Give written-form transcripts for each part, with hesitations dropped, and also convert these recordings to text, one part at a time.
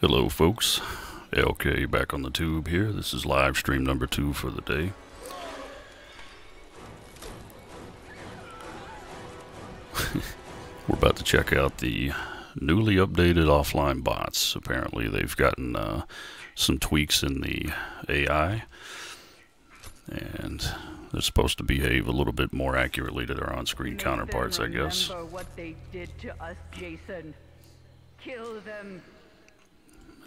Hello folks, LK back on the tube here. This is live stream number 2 for the day. We're about to check out the newly updated offline bots. Apparently they've gotten some tweaks in the AI, and they're supposed to behave a little bit more accurately to their on-screen counterparts, I guess. Remember what they did to us, Jason. Kill them.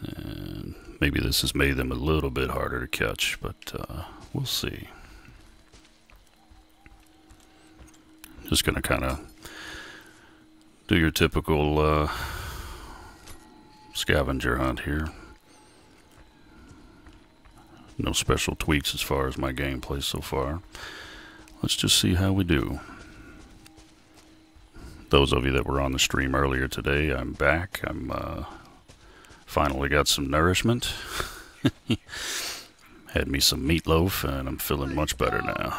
And maybe this has made them a little bit harder to catch, but we'll see. Just gonna kind of do your typical scavenger hunt here. No special tweaks as far as my gameplay so far. Let's just see how we do. Those of you that were on the stream earlier today, I'm back. I'm finally got some nourishment. Had me some meatloaf and I'm feeling much better now.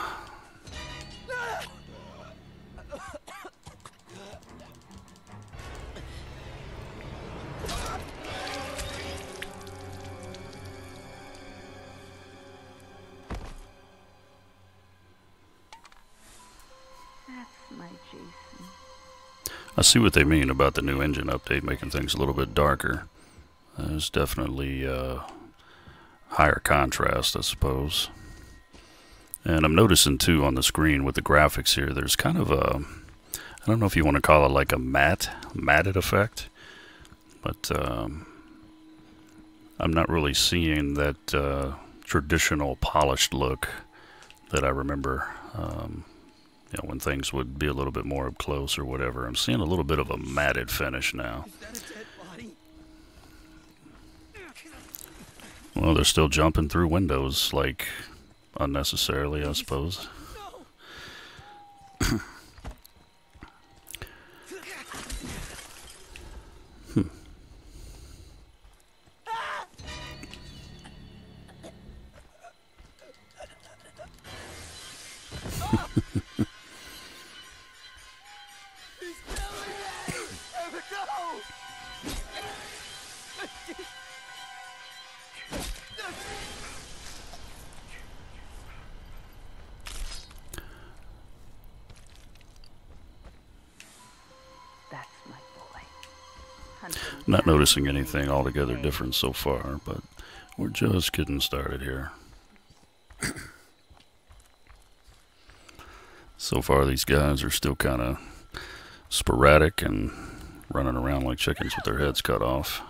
That's my Jason. I see what they mean about the new engine update making things a little bit darker. There's definitely higher contrast, I suppose. And I'm noticing too on the screen with the graphics here, there's kind of a, I don't know if you want to call it like a matted effect, but I'm not really seeing that traditional polished look that I remember, you know, when things would be a little bit more up close or whatever. I'm seeing a little bit of a matted finish now. Well, they're still jumping through windows, like, unnecessarily, I suppose. Not noticing anything altogether different so far, but we're just getting started here. So far these guys are still kind of sporadic and running around like chickens with their heads cut off.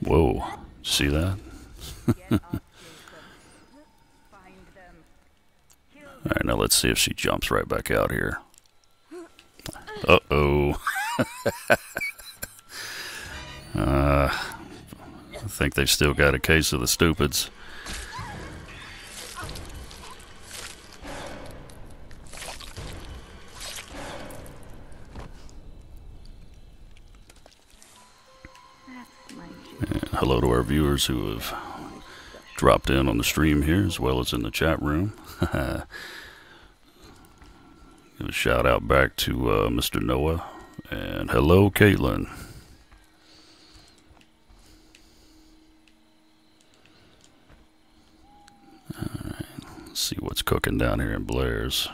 Whoa, see that? Alright, now let's see if she jumps right back out here. Uh-oh. I think they've still got a case of the stupids. And hello to our viewers who have dropped in on the stream here as well as in the chat room. Give a shout out back to Mr. Noah, and hello Caitlin. Alright, let's see what's cooking down here in Blair's.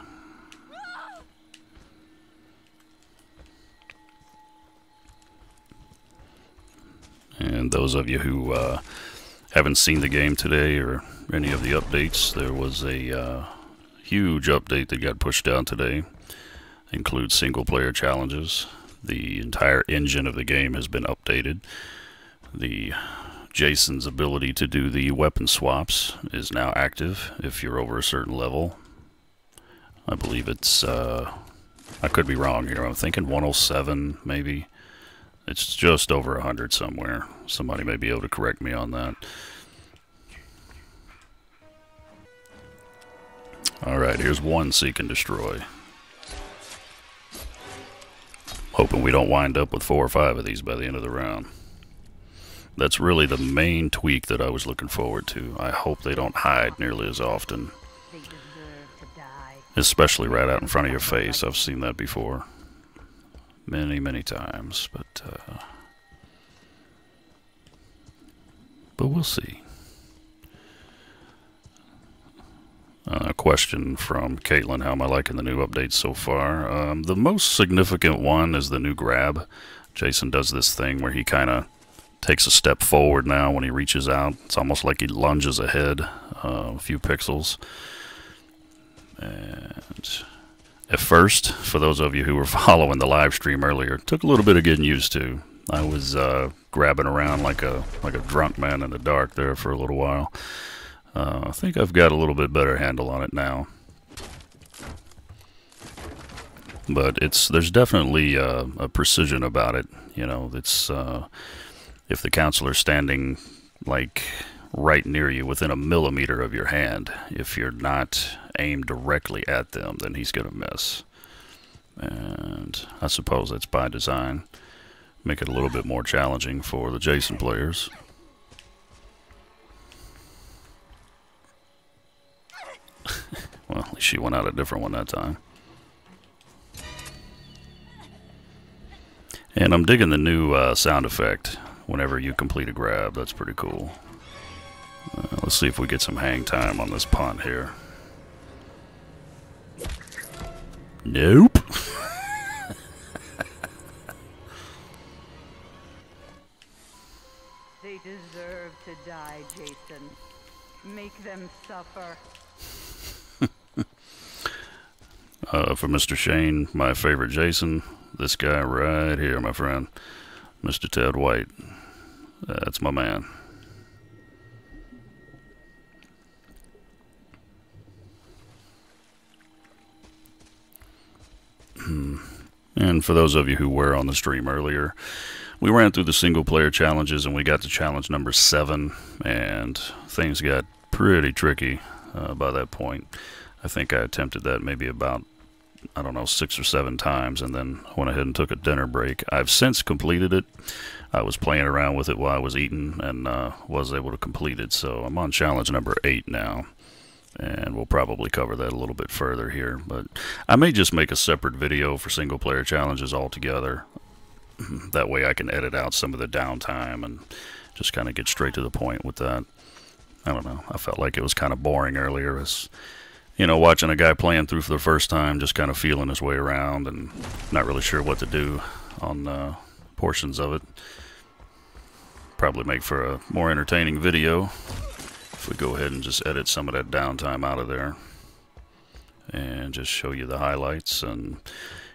And those of you who haven't seen the game today or any of the updates, there was a huge update that got pushed out today. Includes single player challenges. The entire engine of the game has been updated. The Jason's ability to do the weapon swaps is now active if you're over a certain level. I believe it's I could be wrong here. I'm thinking 107 maybe. It's just over 100 somewhere. Somebody may be able to correct me on that. Alright, here's one Seek and Destroy. Hoping we don't wind up with 4 or 5 of these by the end of the round. That's really the main tweak that I was looking forward to. I hope they don't hide nearly as often. Especially right out in front of your face. I've seen that before. Many, many times. But but we'll see. A question from Caitlin, how am I liking the new updates so far? The most significant one is the new grab. Jason does this thing where he kind of takes a step forward now when he reaches out. It's almost like he lunges ahead a few pixels. And at first, for those of you who were following the live stream earlier, it took a little bit of getting used to. I was grabbing around like a drunk man in the dark there for a little while. I think I've got a little bit better handle on it now. But there's definitely a precision about it. You know, it's if the counselor's standing like right near you, within a millimeter of your hand, if you're not aimed directly at them, then he's gonna miss. And I suppose that's by design. Make it a little bit more challenging for the Jason players. Well, at least she went out a different one that time. And I'm digging the new sound effect whenever you complete a grab. That's pretty cool. Let's see if we get some hang time on this punt here. Nope. They deserve to die, Jason. Make them suffer. For Mr. Shane, my favorite Jason, this guy right here, my friend, Mr. Ted White. That's my man. And for those of you who were on the stream earlier, we ran through the single player challenges and we got to challenge number 7, and things got pretty tricky by that point. I think I attempted that maybe about, I don't know, 6 or 7 times, and then went ahead and took a dinner break. I've since completed it. I was playing around with it while I was eating and was able to complete it. So I'm on challenge number 8 now, and we'll probably cover that a little bit further here. But I may just make a separate video for single player challenges altogether. That way I can edit out some of the downtime and just kind of get straight to the point with that. I don't know. I felt like it was kind of boring earlier. As you know, watching a guy playing through for the first time, just kind of feeling his way around and not really sure what to do on portions of it. Probably make for a more entertaining video if we go ahead and just edit some of that downtime out of there and just show you the highlights and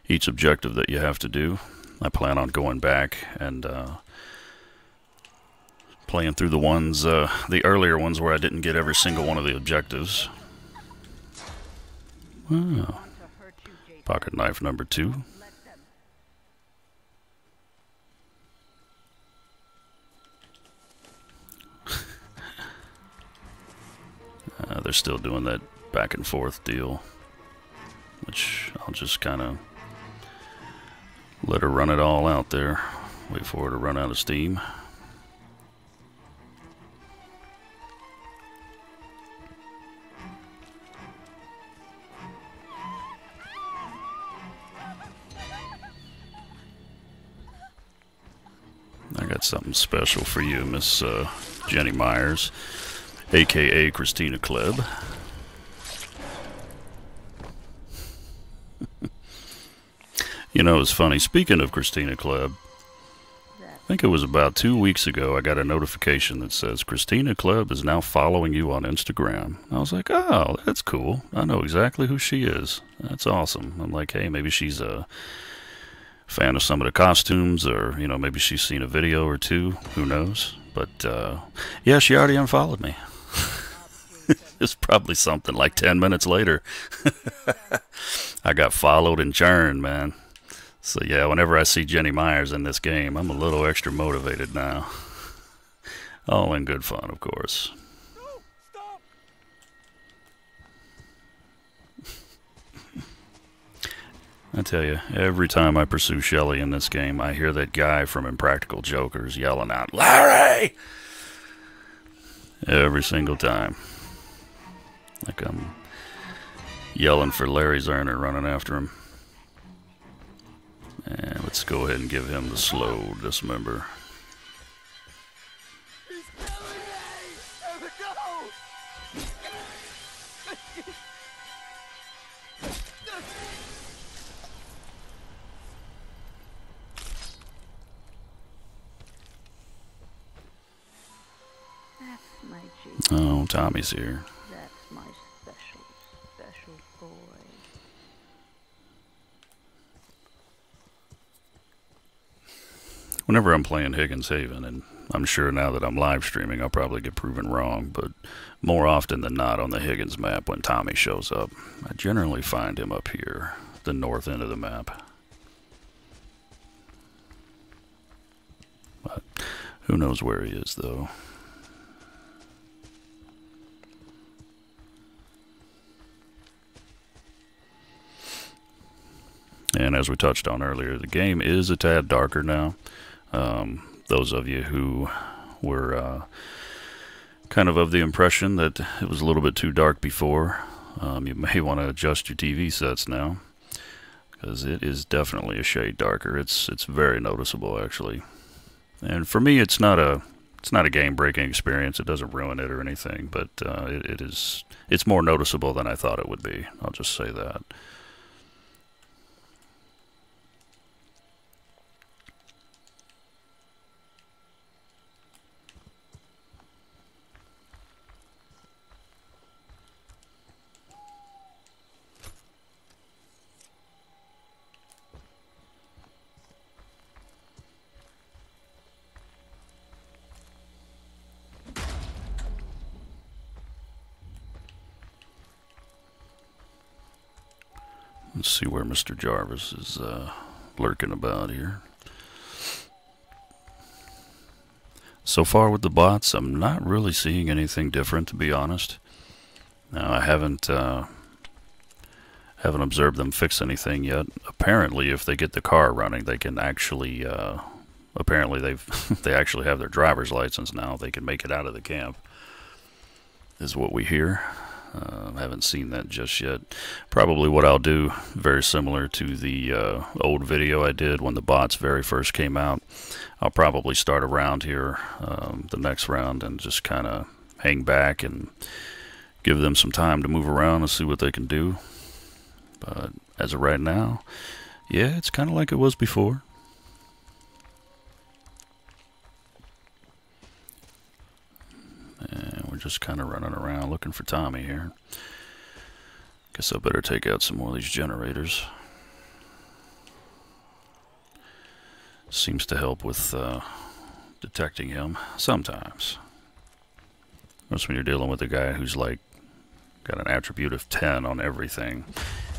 each objective that you have to do. I plan on going back and playing through the ones, the earlier ones where I didn't get every single one of the objectives. Oh. Pocket knife number 2. They're still doing that back and forth deal, which I'll just kind of let her run it all out there. Wait for her to run out of steam. I got something special for you, Miss Jenny Myers, a.k.a. Christina Klebb. You know, it's funny. Speaking of Christina Klebb, I think it was about 2 weeks ago, I got a notification that says, Christina Klebb is now following you on Instagram. I was like, oh, that's cool. I know exactly who she is. That's awesome. I'm like, hey, maybe she's a fan of some of the costumes, or, you know, maybe she's seen a video or two. Who knows? But, yeah, she already unfollowed me. It's probably something like 10 minutes later. I got followed and churned, man. So yeah, whenever I see Jenny Myers in this game, I'm a little extra motivated now. All in good fun, of course. I tell you, every time I pursue Shelly in this game, I hear that guy from Impractical Jokers yelling out, Larry! Every single time. Like I'm yelling for Larry Zerner, running after him. And let's go ahead and give him the slow dismember. Jason. Oh, Tommy's here. That's my special, special boy. Whenever I'm playing Higgins Haven, and I'm sure now that I'm live streaming, I'll probably get proven wrong, but more often than not on the Higgins map, when Tommy shows up, I generally find him up here, the north end of the map. But who knows where he is, though. And as we touched on earlier, the game is a tad darker now. Those of you who were kind of the impression that it was a little bit too dark before, you may want to adjust your TV sets now, because it is definitely a shade darker. It's very noticeable, actually. And for me, it's not a game-breaking experience. It doesn't ruin it or anything, but it's more noticeable than I thought it would be. I'll just say that. Let's see where Mr. Jarvis is lurking about here. So far with the bots, I'm not really seeing anything different, to be honest. Now, I haven't observed them fix anything yet. Apparently, if they get the car running, they can actually. Apparently, they actually have their driver's license now. They can make it out of the camp, is what we hear. Haven't seen that just yet. Probably what I'll do, very similar to the old video I did when the bots very first came out, I'll probably start around here the next round and just kind of hang back and give them some time to move around and see what they can do. But as of right now, yeah, it's kind of like it was before. And we're just kind of running around looking for Tommy here. Guess I better take out some more of these generators. Seems to help with detecting him sometimes. Most when you're dealing with a guy who's like got an attribute of 10 on everything,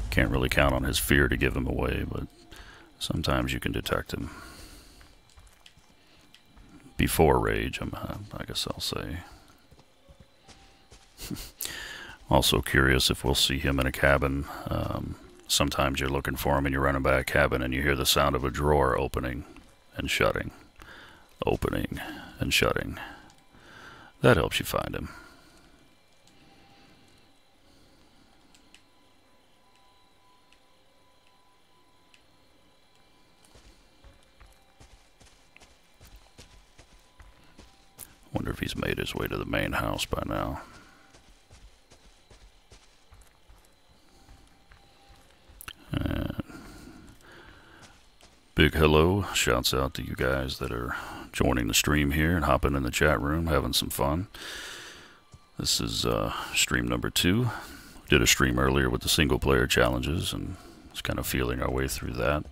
can't really count on his fear to give him away, but sometimes you can detect him. Before rage, I guess I'll say. Also curious if we'll see him in a cabin. Sometimes you're looking for him and you're running by a cabin and you hear the sound of a drawer opening and shutting. Opening and shutting. That helps you find him. Wonder if he's made his way to the main house by now. And big hello, shouts out to you guys that are joining the stream here and hopping in the chat room, having some fun. This is stream number 2. Did a stream earlier with the single player challenges and just kind of feeling our way through that.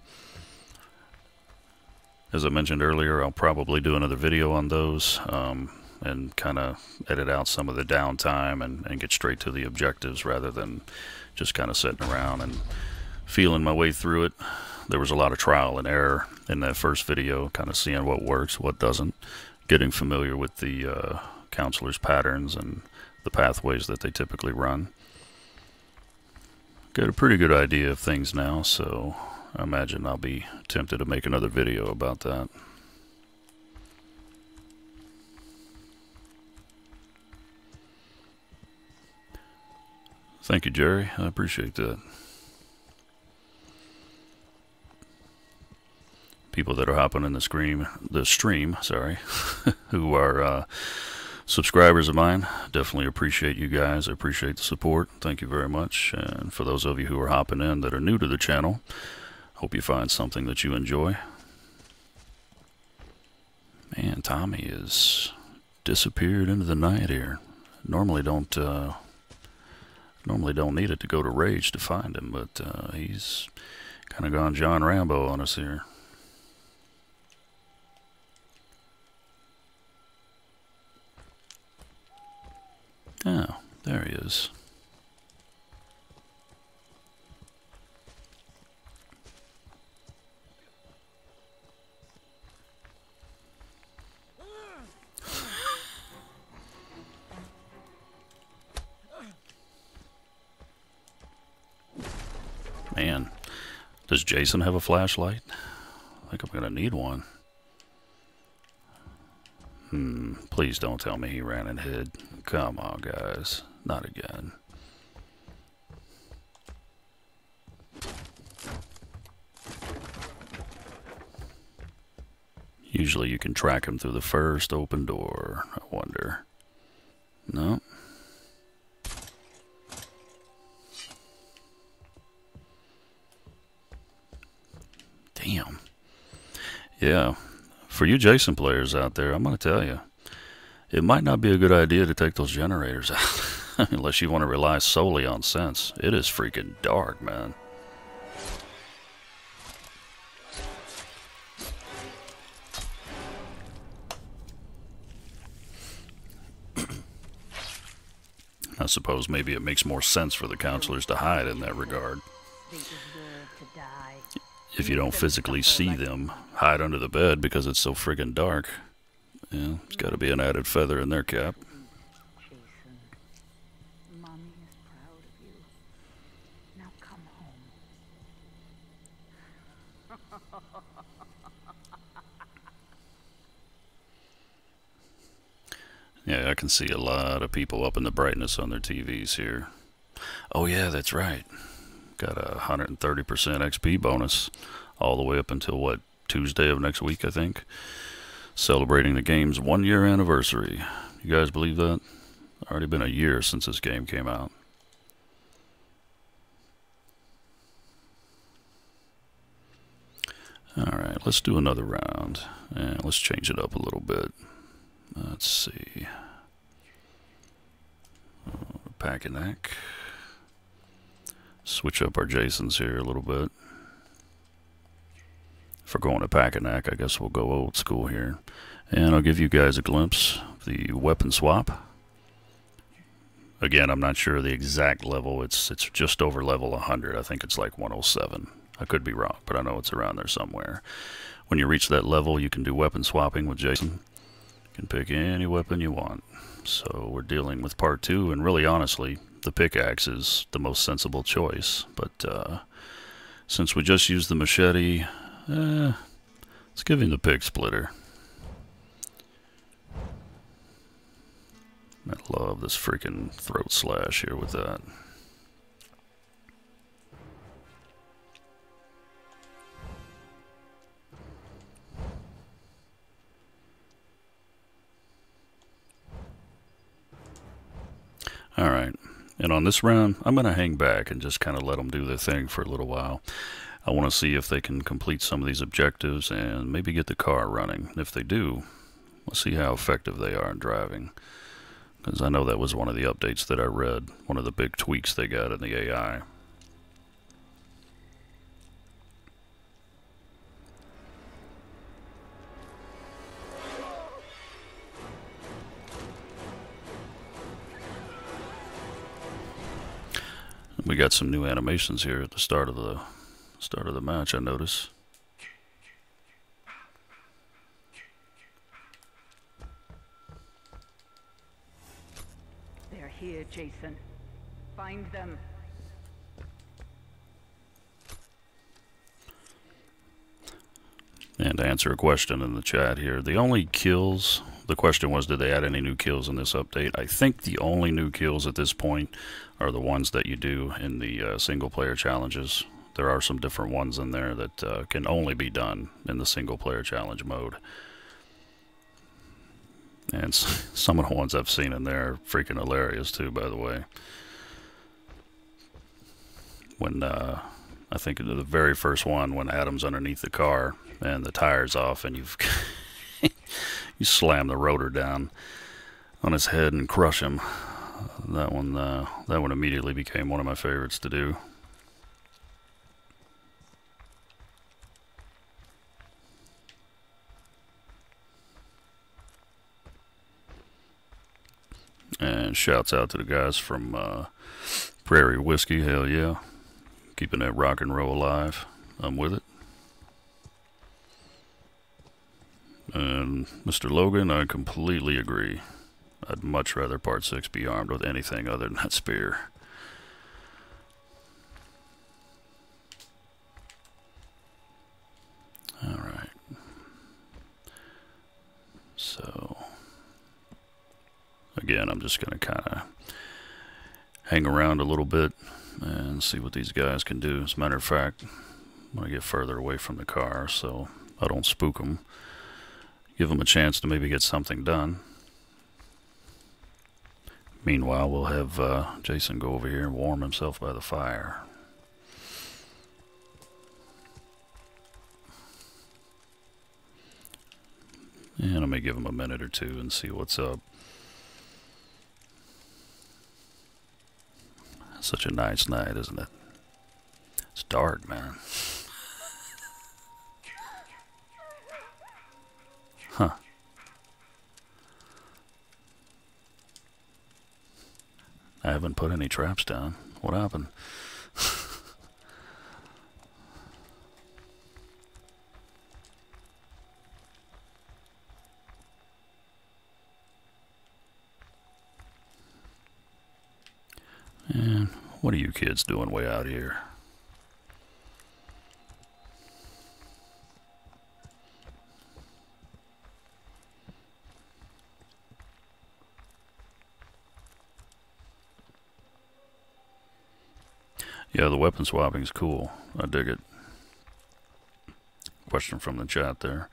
As I mentioned earlier, I'll probably do another video on those and kind of edit out some of the downtime and get straight to the objectives rather than just kind of sitting around and feeling my way through it. There was a lot of trial and error in that first video, kind of seeing what works, what doesn't, getting familiar with the counselor's patterns and the pathways that they typically run. Got a pretty good idea of things now, so I imagine I'll be tempted to make another video about that. Thank you, Jerry. I appreciate that. People that are hopping in the stream, sorry, who are subscribers of mine, definitely appreciate you guys. I appreciate the support. Thank you very much. And for those of you who are hopping in that are new to the channel, hope you find something that you enjoy. Man, Tommy has disappeared into the night here. Normally don't need it to go to rage to find him, but he's kind of gone John Rambo on us here. Oh, there he is. Man, does Jason have a flashlight? I think I'm gonna need one. Please don't tell me he ran and hid. Come on, guys. Not again. Usually you can track him through the first open door. I wonder. No. Damn. Yeah. For you Jason players out there, I'm going to tell you, it might not be a good idea to take those generators out unless you want to rely solely on sense. It is freaking dark, man. I suppose maybe it makes more sense for the counselors to hide in that regard. If you don't physically see them, hide under the bed because it's so friggin' dark. Yeah, it's got to be an added feather in their cap. Jason, Mommy is proud of you. Now come home. Yeah, I can see a lot of people upping the brightness on their TVs here. Oh yeah, that's right. Got a 130% XP bonus all the way up until, what, Tuesday of next week, I think. Celebrating the game's 1-year anniversary. You guys believe that? Already been a year since this game came out. Alright, let's do another round. And let's change it up a little bit. Let's see. Pack-a-knack. Switch up our Jasons here a little bit. If we're going to Pack-a-knack, I guess we'll go old school here. And I'll give you guys a glimpse of the weapon swap. Again, I'm not sure of the exact level. It's just over level 100. I think it's like 107. I could be wrong, but I know it's around there somewhere. When you reach that level, you can do weapon swapping with Jason. You can pick any weapon you want. So we're dealing with part 2, and really honestly, the pickaxe is the most sensible choice. But since we just used the machete, let's give him the pig splitter. I love this freaking throat slash here with that. Alright, and on this round, I'm going to hang back and just kind of let them do their thing for a little while. I want to see if they can complete some of these objectives and maybe get the car running. If they do, let's see how effective they are in driving. Because I know that was one of the updates that I read, one of the big tweaks they got in the AI. We got some new animations here at the start of the match, I notice. They're here, Jason. Find them. And to answer a question in the chat here, the only kills, the question was, did they add any new kills in this update? I think the only new kills at this point are the ones that you do in the single player challenges. There are some different ones in there that can only be done in the single player challenge mode. And some of the ones I've seen in there are freaking hilarious too, by the way. When, I think the very first one, when Adam's underneath the car and the tire's off and you've you slam the rotor down on his head and crush him. That one immediately became one of my favorites to do. And shouts out to the guys from Prairie Whiskey. Hell yeah, keeping that rock and roll alive. I'm with it. And Mr. Logan, I completely agree. I'd much rather Part 6 be armed with anything other than that spear. Alright. So, again, I'm just going to kind of hang around a little bit and see what these guys can do. As a matter of fact, I'm going to get further away from the car so I don't spook them. Give them a chance to maybe get something done. Meanwhile, we'll have Jason go over here and warm himself by the fire. And I may give him a minute or two and see what's up. Such a nice night, isn't it? It's dark, man. Huh. I haven't put any traps down. What happened? And what are you kids doing way out here? Yeah, the weapon swapping is cool. I dig it. Question from the chat there.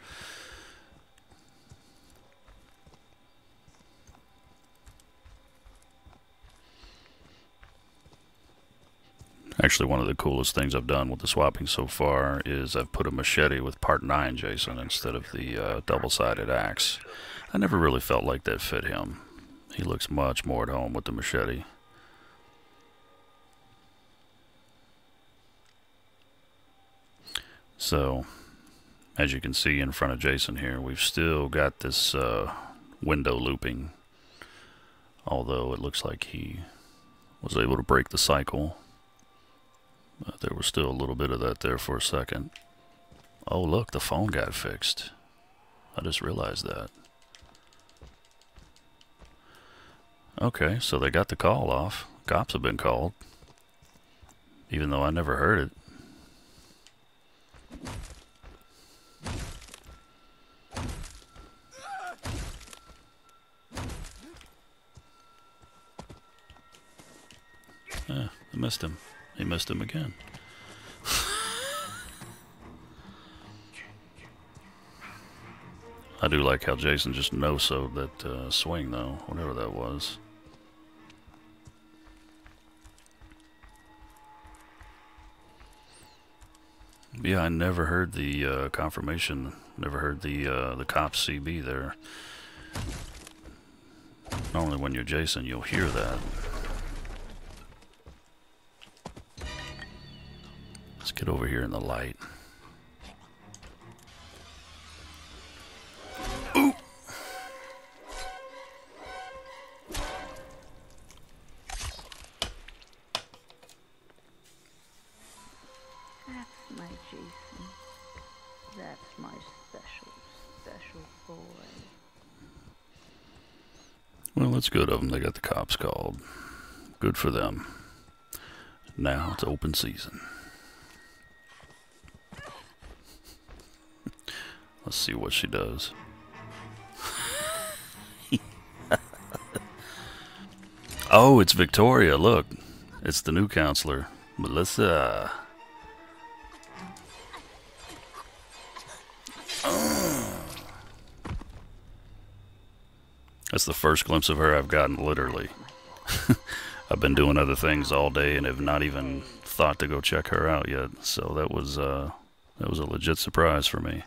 Actually, one of the coolest things I've done with the swapping so far is I've put a machete with Part 9 Jason instead of the double-sided axe. I never really felt like that fit him. He looks much more at home with the machete. So, as you can see in front of Jason here, we've still got this window looping. Although it looks like he was able to break the cycle. But there was still a little bit of that there for a second. Oh look, the phone got fixed. I just realized that. Okay, so they got the call off. Cops have been called. Even though I never heard it. I missed him. He missed him again. I do like how Jason just no-sowed that swing, though, whatever that was. Yeah, I never heard the confirmation. Never heard the cops CB there. Normally, when you're Jason, you'll hear that. Let's get over here in the light. Ooh! That's my Jason. That's my special, special boy. Well, it's good of them. They got the cops called. Good for them. Now it's open season. Let's see what she does. Oh, it's Victoria. Look. It's the new counselor, Melissa. That's the first glimpse of her I've gotten, literally. I've been doing other things all day and have not even thought to go check her out yet. So that was a legit surprise for me.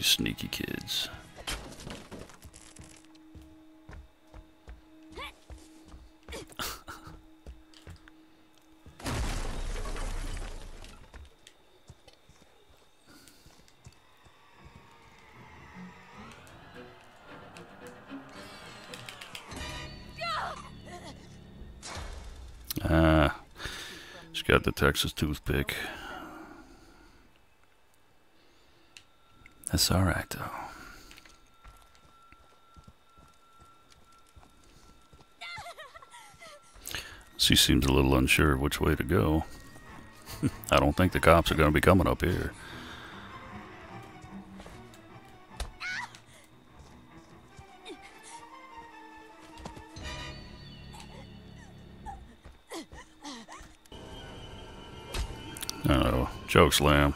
You sneaky kids. She got the Texas toothpick. That's alright though. She seems a little unsure which way to go. I don't think the cops are going to be coming up here. Uh-oh. Choke slam.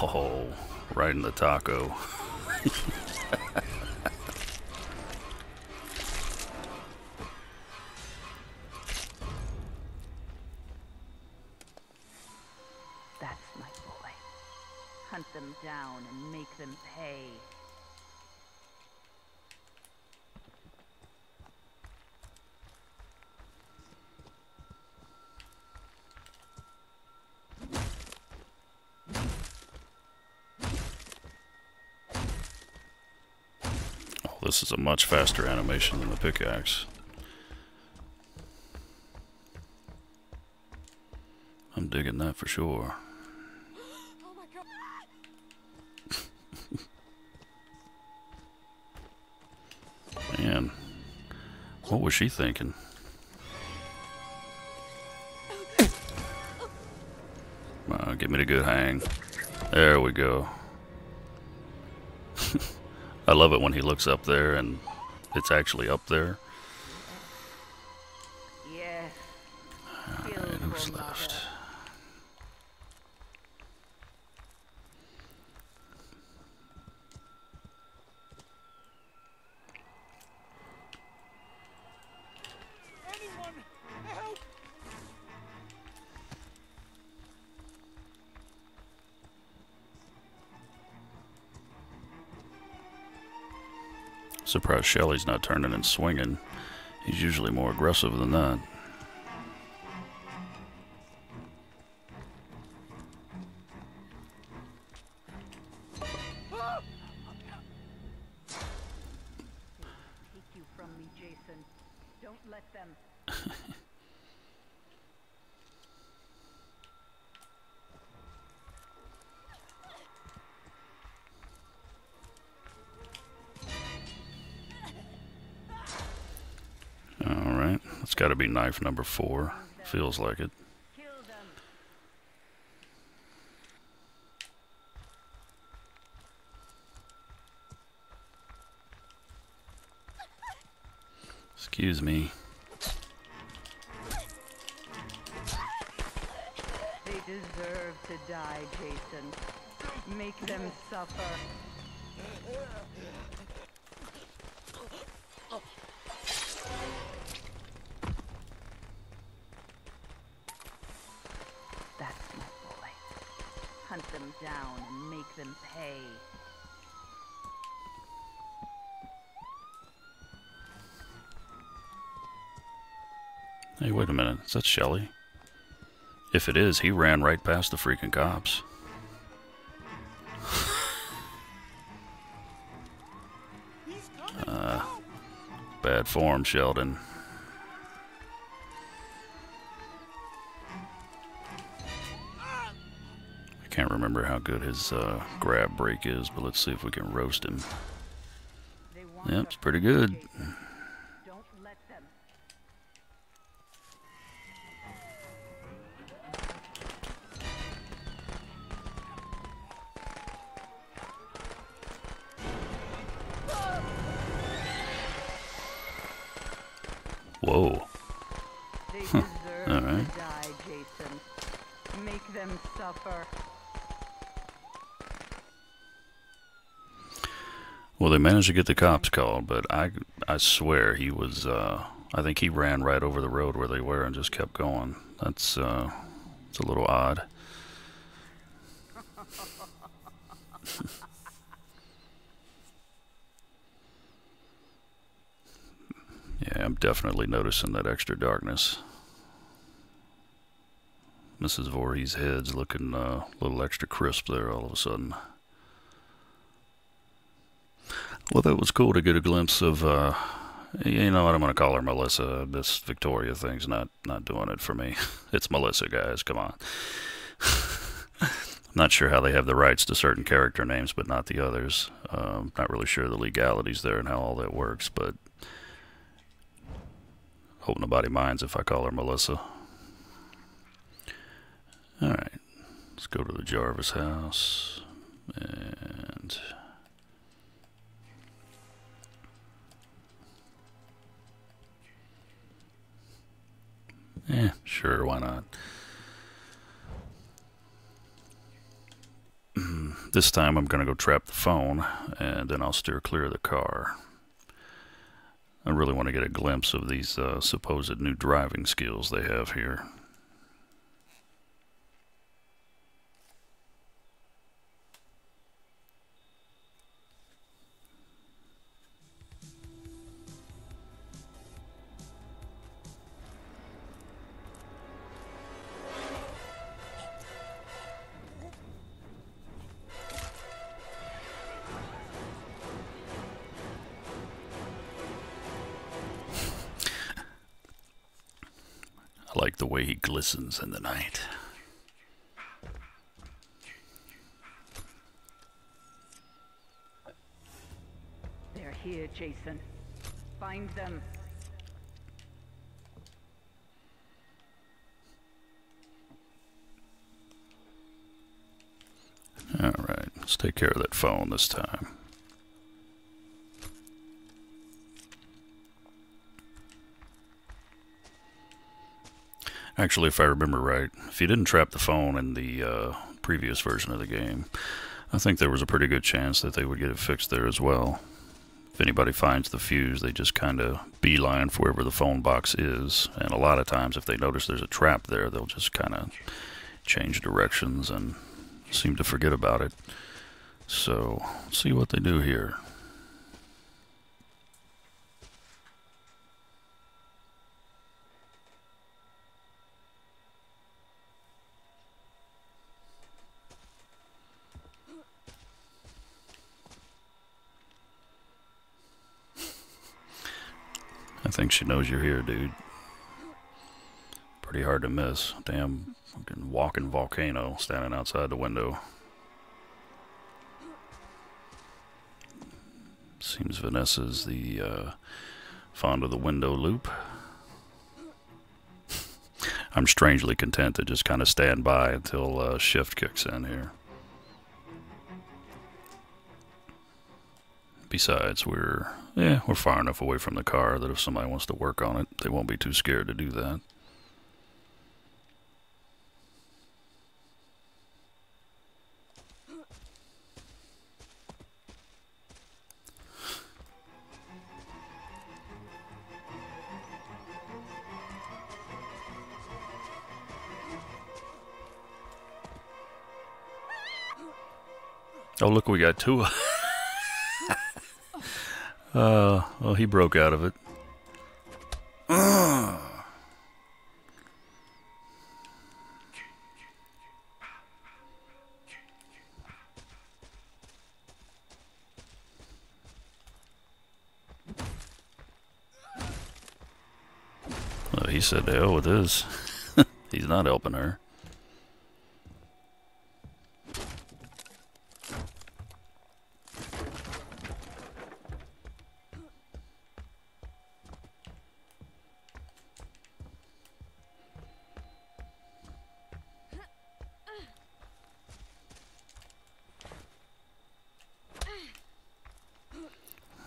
Oh, right in the taco. That's my boy. Hunt them down and make them pay. This is a much faster animation than the pickaxe. I'm digging that for sure. Oh my God. Man, what was she thinking? Give me the good hang. There we go. I love it when he looks up there and it's actually up there. Yes. Alright, who's left? Anyone, help! Surprised Shelly's not turning and swinging. He's usually more aggressive than that. Take you from me, Jason. Don't let them. Alright, that's got to be knife number 4. Feels like it. Kill them. Excuse me. They deserve to die, Jason. Make them suffer. That's my boy. Hunt them down and make them pay. Hey, wait a minute. Is that Shelly? If it is, he ran right past the freaking cops. Bad form, Sheldon. I can't remember how good his grab break is, but let's see if we can roast him. They want Yep, us it's pretty to good. Jason. Don't let them. Whoa. They deserve All right. to die, Jason. Make them suffer. Well, they managed to get the cops called, but I swear he was, I think he ran right over the road where they were and just kept going. That's it's a little odd. Yeah, I'm definitely noticing that extra darkness. Mrs. Voorhees' head's looking a little extra crisp there all of a sudden. Well, that was cool to get a glimpse of, you know what, I'm going to call her Melissa. This Victoria thing's not doing it for me. It's Melissa, guys, come on. I'm not sure how they have the rights to certain character names, but not the others. Not really sure the legalities there and how all that works, but hope nobody minds if I call her Melissa. Alright, let's go to the Jarvis house, and sure, why not? This time I'm going to go trap the phone, and then I'll steer clear of the car. I really want to get a glimpse of these supposed new driving skills they have here. I like the way he glistens in the night. They're here, Jason. Find them. Alright, let's take care of that phone this time. Actually, if I remember right, if you didn't trap the phone in the previous version of the game, I think there was a pretty good chance that they would get it fixed there as well. If anybody finds the fuse, they just kind of beeline for wherever the phone box is. And a lot of times, if they notice there's a trap there, they'll just kind of change directions and seem to forget about it. So, let's see what they do here. I think she knows you're here, dude. Pretty hard to miss. Damn fucking walking volcano standing outside the window. Seems Vanessa's the fond of the window loop. I'm strangely content to just kind of stand by until shift kicks in here. Besides, we're far enough away from the car that if somebody wants to work on it, they won't be too scared to do that. Oh, look, we got two. Well, he broke out of it. Well, he said, "Hell with this." He's not helping her.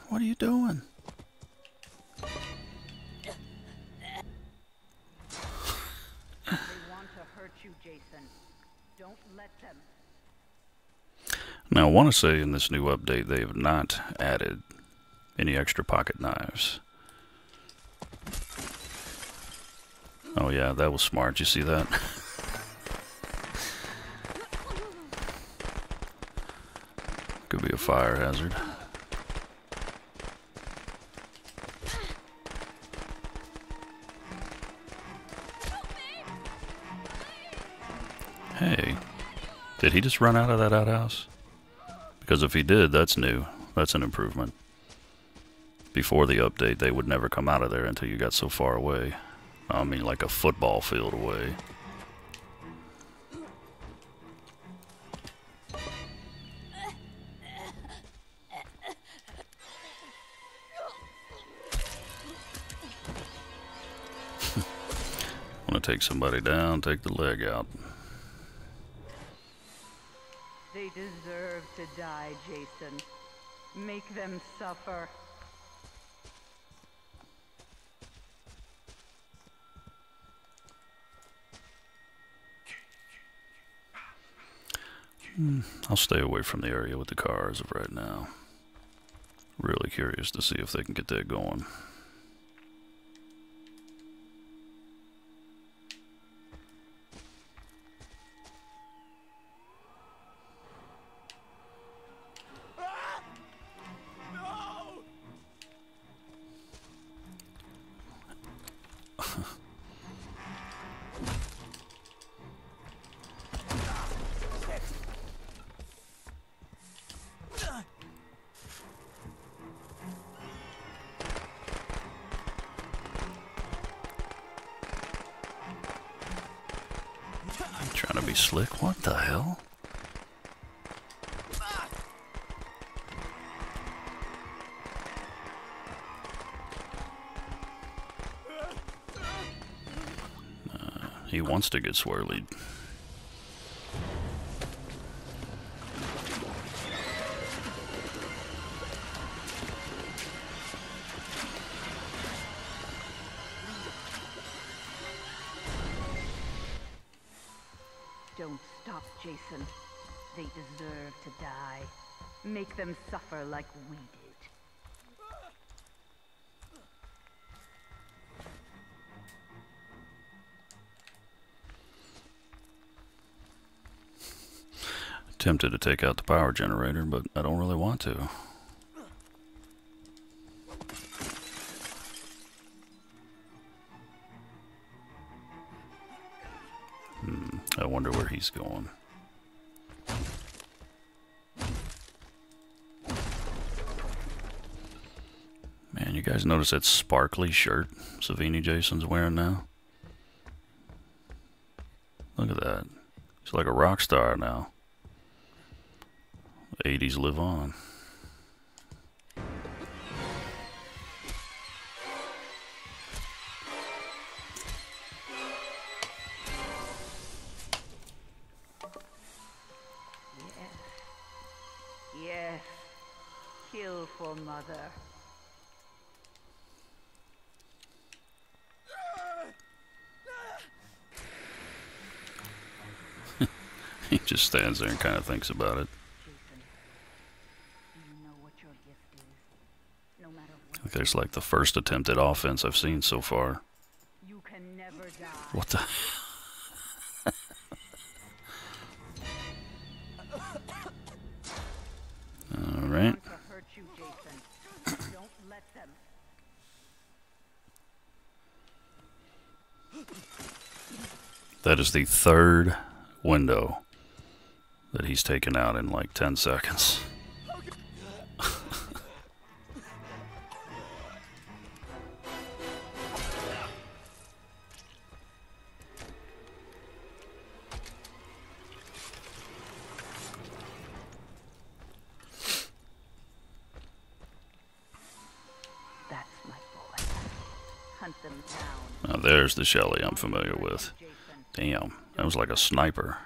What are you doing? They want to hurt you, Jason. Don't let them. Now, I want to say in this new update they have not added any extra pocket knives. Oh yeah, that was smart. You see that? Could be a fire hazard. Hey, did he just run out of that outhouse? Because if he did, that's new. That's an improvement. Before the update, they would never come out of there until you got so far away. I mean, like a football field away. Want to take somebody down, take the leg out. They deserve to die, Jason. Make them suffer. I'll stay away from the area with the cars of right now. Really curious to see if they can get that going. Trying to be slick? What the hell? He wants to get swirlied. Don't stop, Jason. They deserve to die. Make them suffer like we did. Tempted to take out the power generator, but I don't really want to. I wonder where he's going. Man, you guys notice that sparkly shirt Savini Jason's wearing now? Look at that. He's like a rock star now. The 80s live on. Yes. Kill for mother. He just stands there and kind of thinks about it. Jason, do you know what your gift is? No matter I think what. there's like the first attempt at offense I've seen so far. You can never die. What the? All right. Want to hurt you, Jason. Don't let them. That is the third window that he's taken out in like 10 seconds. That's my boy. Hunt them down. Now there's the Shelly I'm familiar with. Jason. Damn, that was like a sniper.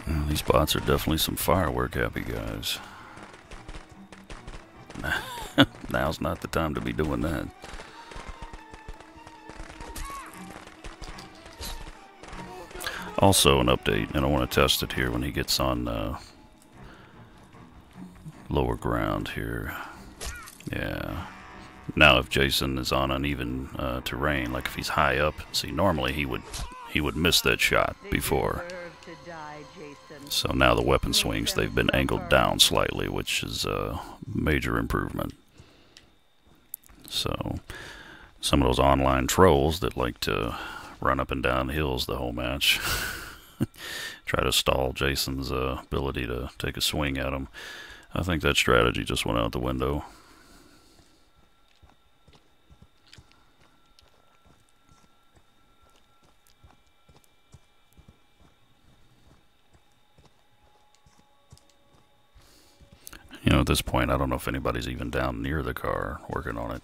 Well, these bots are definitely some firework happy guys. Now's not the time to be doing that. Also an update, and I want to test it here when he gets on lower ground here. Yeah. Now if Jason is on uneven terrain, like if he's high up, see normally he would miss that shot before. So now the weapon swings, they've been angled down slightly, which is a major improvement. So some of those online trolls that like to run up and down hills the whole match try to stall Jason's ability to take a swing at him. I think that strategy just went out the window. You know, at this point, I don't know if anybody's even down near the car working on it.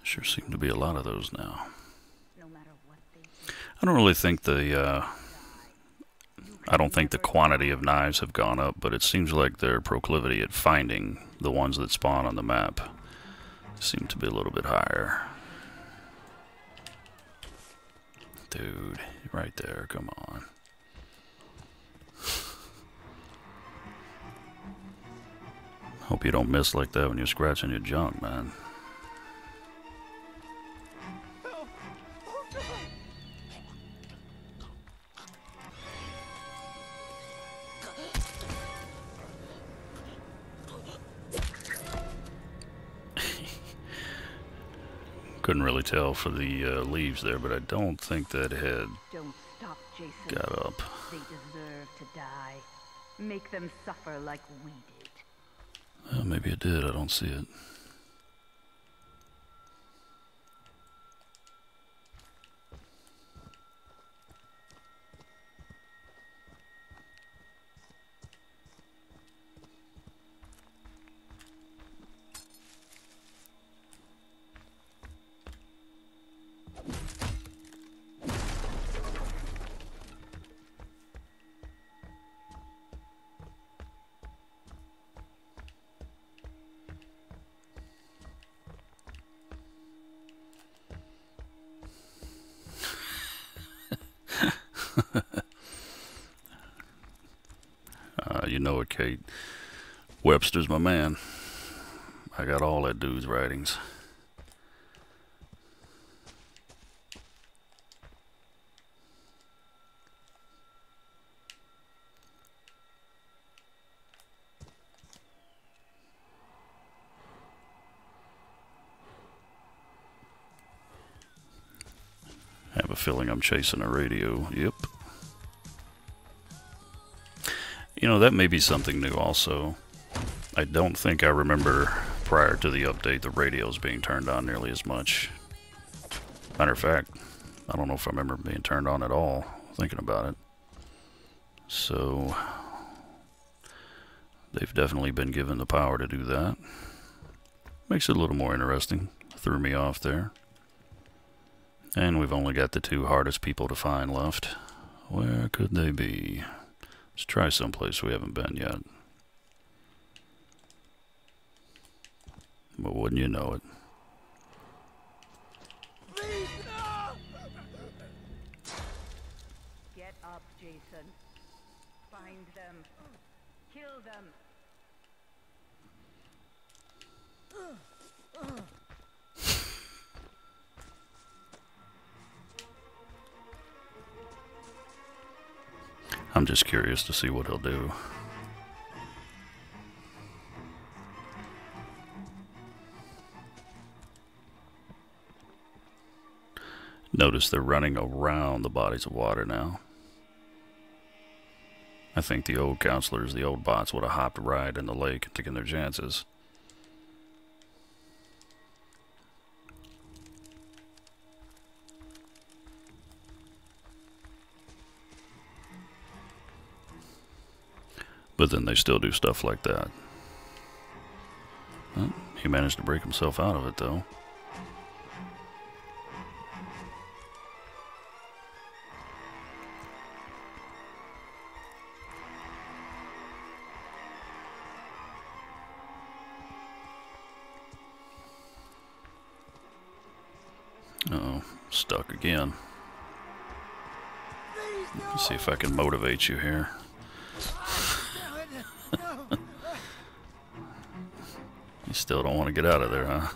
Sure seem to be a lot of those now. I don't really think the quantity of knives have gone up, but it seems like their proclivity at finding the ones that spawn on the map seem to be a little bit higher. Dude, right there, come on. Hope you don't miss like that when you're scratching your junk, man. Couldn't really tell for the leaves there, but I don't think that head got up. They deserve to die. Make them suffer like we did. Well, maybe it did. I don't see it. You know it, Kate. Webster's my man. I got all that dude's writings. I have a feeling I'm chasing a radio. Yep. You know, that may be something new also. I don't think I remember prior to the update the radios being turned on nearly as much. Matter of fact, I don't know if I remember being turned on at all, thinking about it. So, they've definitely been given the power to do that. Makes it a little more interesting. Threw me off there. And we've only got the two hardest people to find left. Where could they be? Let's try someplace we haven't been yet. But wouldn't you know it? Please, no! Get up, Jason. Find them. Kill them. I'm just curious to see what he'll do. Notice they're running around the bodies of water now. I think the old counselors, the old bots, would have hopped right in the lake and taken their chances. But then they still do stuff like that. Well, he managed to break himself out of it, though. Uh-oh, stuck again. Let's see if I can motivate you here. You still don't want to get out of there, huh?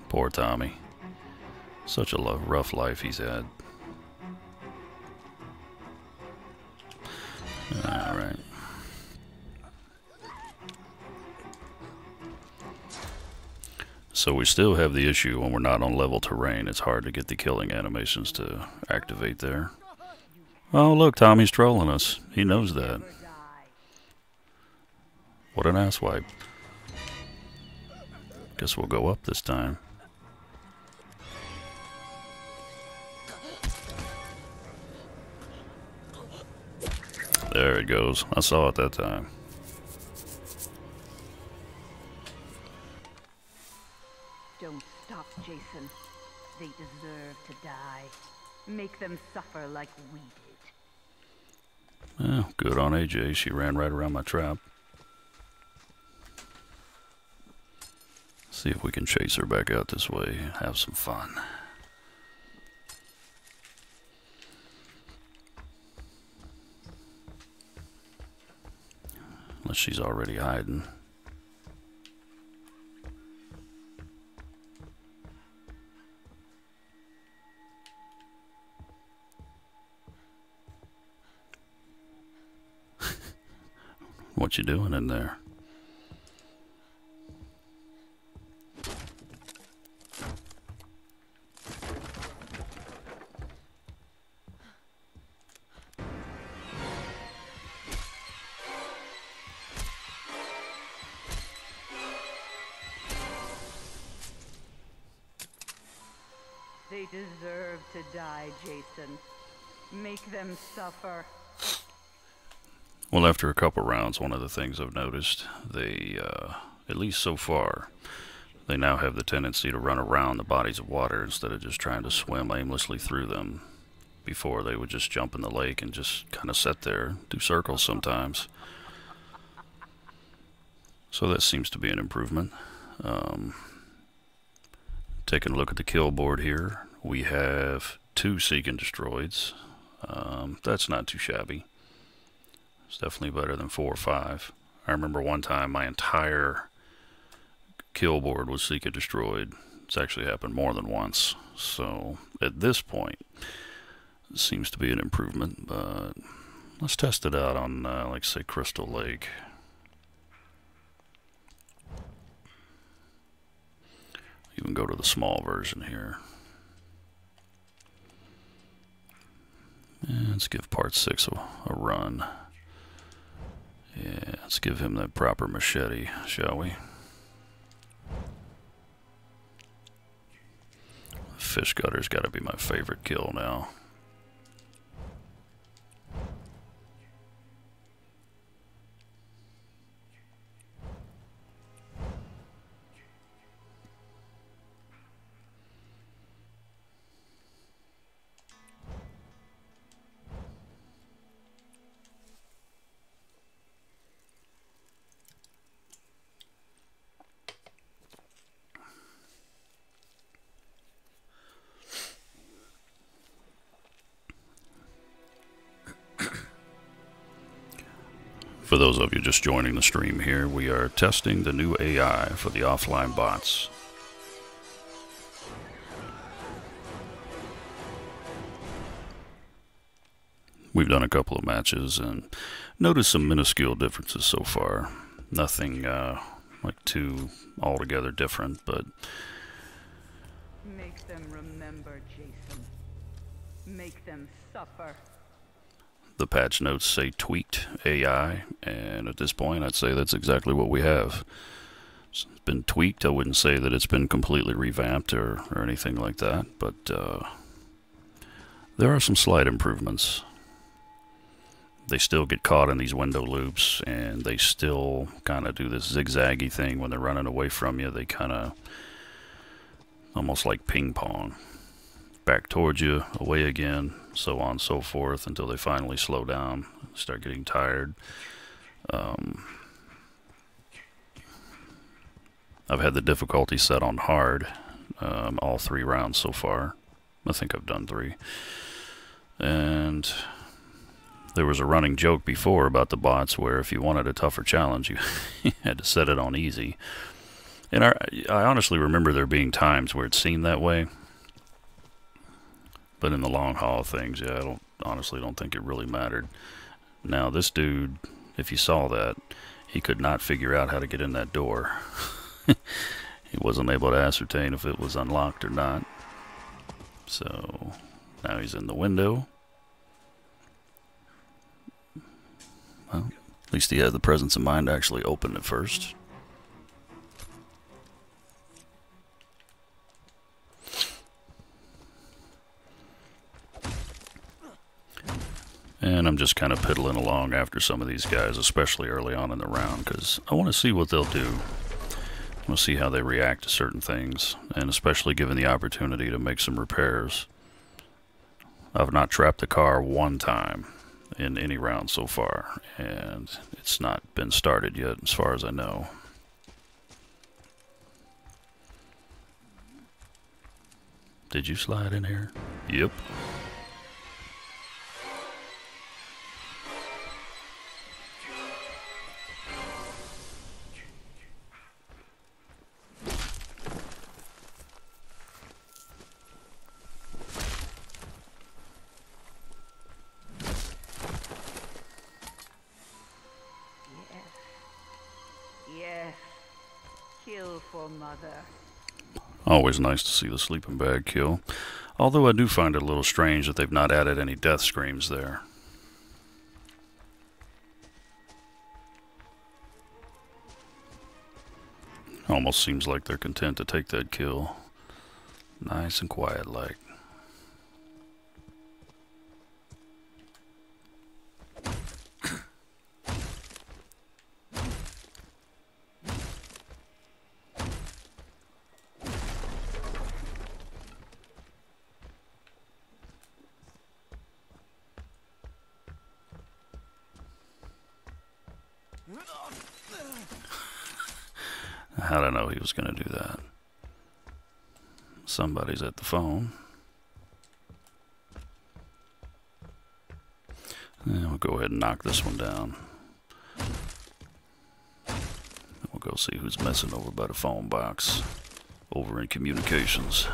Poor Tommy. Such a rough life he's had. Alright. So we still have the issue when we're not on level terrain. It's hard to get the killing animations to activate there. Oh, look, Tommy's trolling us. He knows that. What an asswipe. Guess we'll go up this time. There it goes. I saw it that time. Don't stop, Jason. They deserve to die. Make them suffer like we did. Well, good on AJ. She ran right around my trap. See if we can chase her back out this way. Have some fun. Unless she's already hiding. What you doing in there? They deserve to die, Jason. Make them suffer. Well, after a couple rounds, one of the things I've noticed, they, at least so far, they now have the tendency to run around the bodies of water instead of just trying to swim aimlessly through them. Before, they would just jump in the lake and just kind of sit there, do circles sometimes. So that seems to be an improvement. Taking a look at the kill board here, we have 2 Seek and Destroyeds. That's not too shabby. It's definitely better than 4 or 5. I remember one time my entire kill board was Seek and Destroyed. It's actually happened more than once. So at this point, it seems to be an improvement. But let's test it out on, like, say, Crystal Lake. Even go to the small version here. And let's give part 6 a run. Yeah, let's give him that proper machete, shall we? Fish gutter's got to be my favorite kill now. For those of you just joining the stream here, we are testing the new AI for the offline bots. We've done a couple of matches and noticed some minuscule differences so far. Nothing like too altogether different, but Make them remember, Jason. Make them suffer. the patch notes say tweaked AI, and at this point I'd say that's exactly what we have. It's been tweaked. I wouldn't say that it's been completely revamped or anything like that, but there are some slight improvements. they still get caught in these window loops, and they still kind of do this zigzaggy thing when they're running away from you. They kind of almost like ping pong, back towards you, away again, so on and so forth, until they finally slow down, start getting tired. I've had the difficulty set on hard all 3 rounds so far. I think I've done 3. And there was a running joke before about the bots where if you wanted a tougher challenge, you had to set it on easy. And I honestly remember there being times where it seemed that way. But in the long haul of things, yeah, I honestly don't think it really mattered. Now, this dude, if you saw that, he could not figure out how to get in that door. He wasn't able to ascertain if it was unlocked or not. So, now he's in the window. Well, at least he had the presence of mind to actually open it first. And I'm just kind of piddling along after some of these guys, especially early on in the round, because I want to see what they'll do. I want to see how they react to certain things, and especially given the opportunity to make some repairs. I've not trapped the car one time in any round so far, and it's not been started yet as far as I know. Did you slide in here? Yep. Yes. Kill for mother. Always nice to see the sleeping bag kill. Although I do find it a little strange that they've not added any death screams there. Almost seems like they're content to take that kill. Nice and quiet like. I don't know he was going to do that. Somebody's at the phone. And we'll go ahead and knock this one down. We'll go see who's messing over by the phone box over in communications.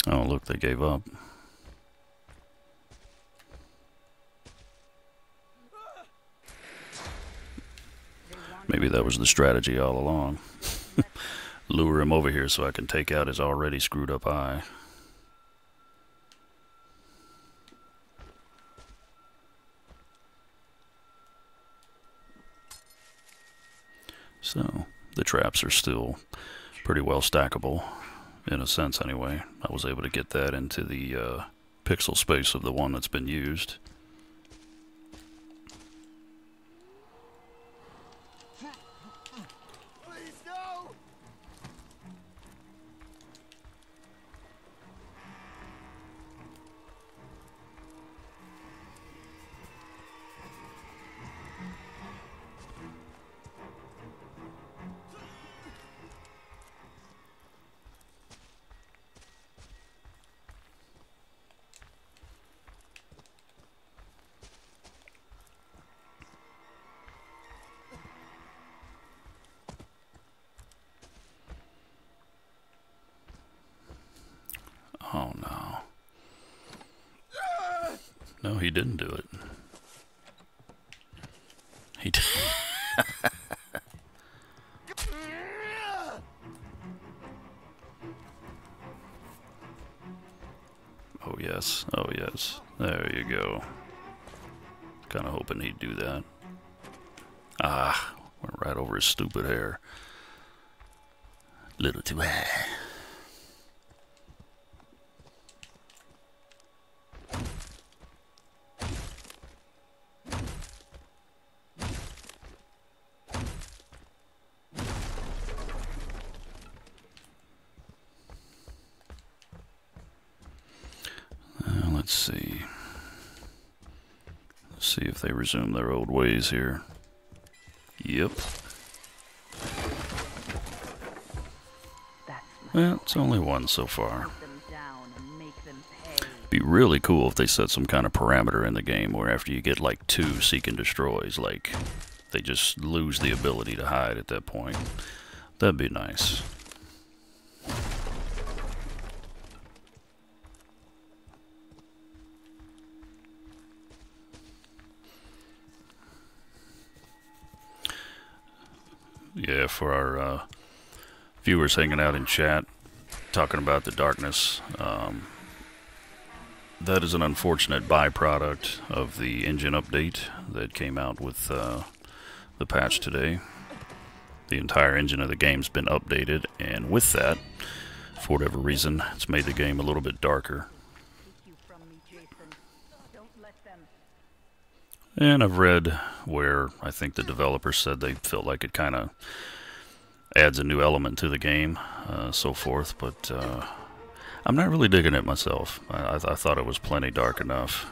Oh, look, they gave up. Maybe that was the strategy all along. Lure him over here so I can take out his already screwed up eye. So, the traps are still pretty well stackable. In a sense, anyway. I was able to get that into the pixel space of the one that's been used. Please no! Oh no. No, he didn't do it. He did. Oh yes, oh yes. There you go. Kinda hoping he'd do that. Ah, went right over his stupid hair. Little too high. Let's see. Let's see if they resume their old ways here. Yep. Well, it's only one so far. Be really cool if they set some kind of parameter in the game where after you get like 2 seek and destroys, like they just lose the ability to hide at that point. That'd be nice. Yeah, for our viewers hanging out in chat, talking about the darkness, that is an unfortunate byproduct of the engine update that came out with the patch today. The entire engine of the game's been updated, and with that, for whatever reason, it's made the game a little bit darker. And I've read where I think the developers said they felt like it kind of adds a new element to the game, so forth, but I'm not really digging it myself. I thought it was plenty dark enough.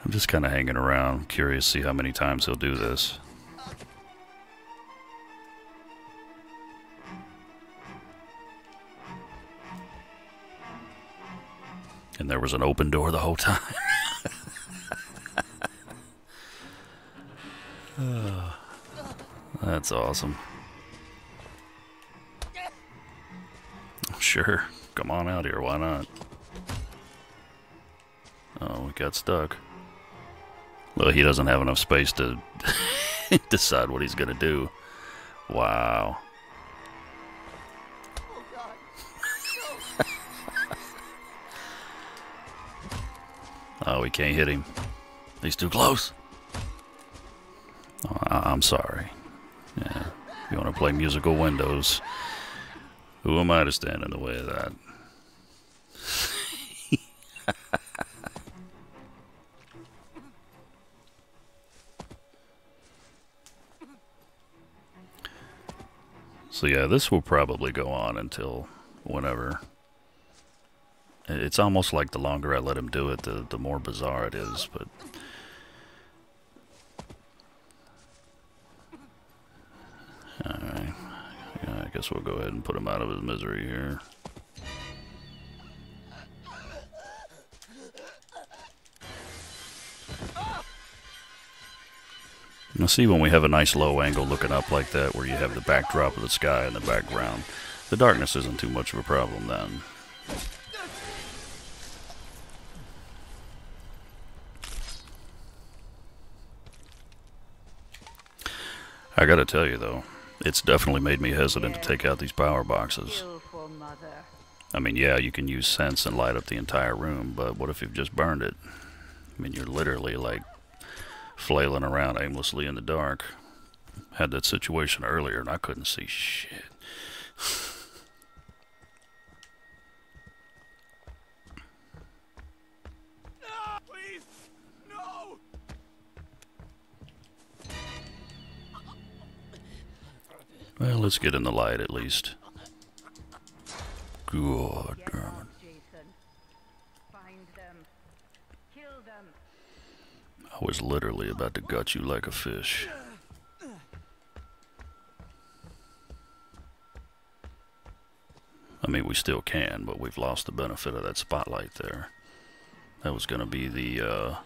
I'm just kind of hanging around, curious to see how many times he'll do this. And there was an open door the whole time. That's awesome. Sure, come on out here, why not? Oh, we got stuck. Well, he doesn't have enough space to decide what he's gonna do. Wow. Oh, we can't hit him. He's too close. Oh, I'm sorry. Yeah, if you want to play musical windows, who am I to stand in the way of that? So yeah, this will probably go on until whenever. It's almost like the longer I let him do it, the more bizarre it is, but... Alright. Yeah, I guess we'll go ahead and put him out of his misery here. Now see, when we have a nice low angle looking up like that, where you have the backdrop of the sky in the background, the darkness isn't too much of a problem then. I gotta tell you though, it's definitely made me hesitant to take out these power boxes. I mean, yeah, you can use sense and light up the entire room, but what if you've just burned it? I mean, you're literally like flailing around aimlessly in the dark. Had that situation earlier and I couldn't see shit. No, please, no. Well, let's get in the light at least. God damn it. I was literally about to gut you like a fish. I mean, we still can, but we've lost the benefit of that spotlight there. That was going to be the,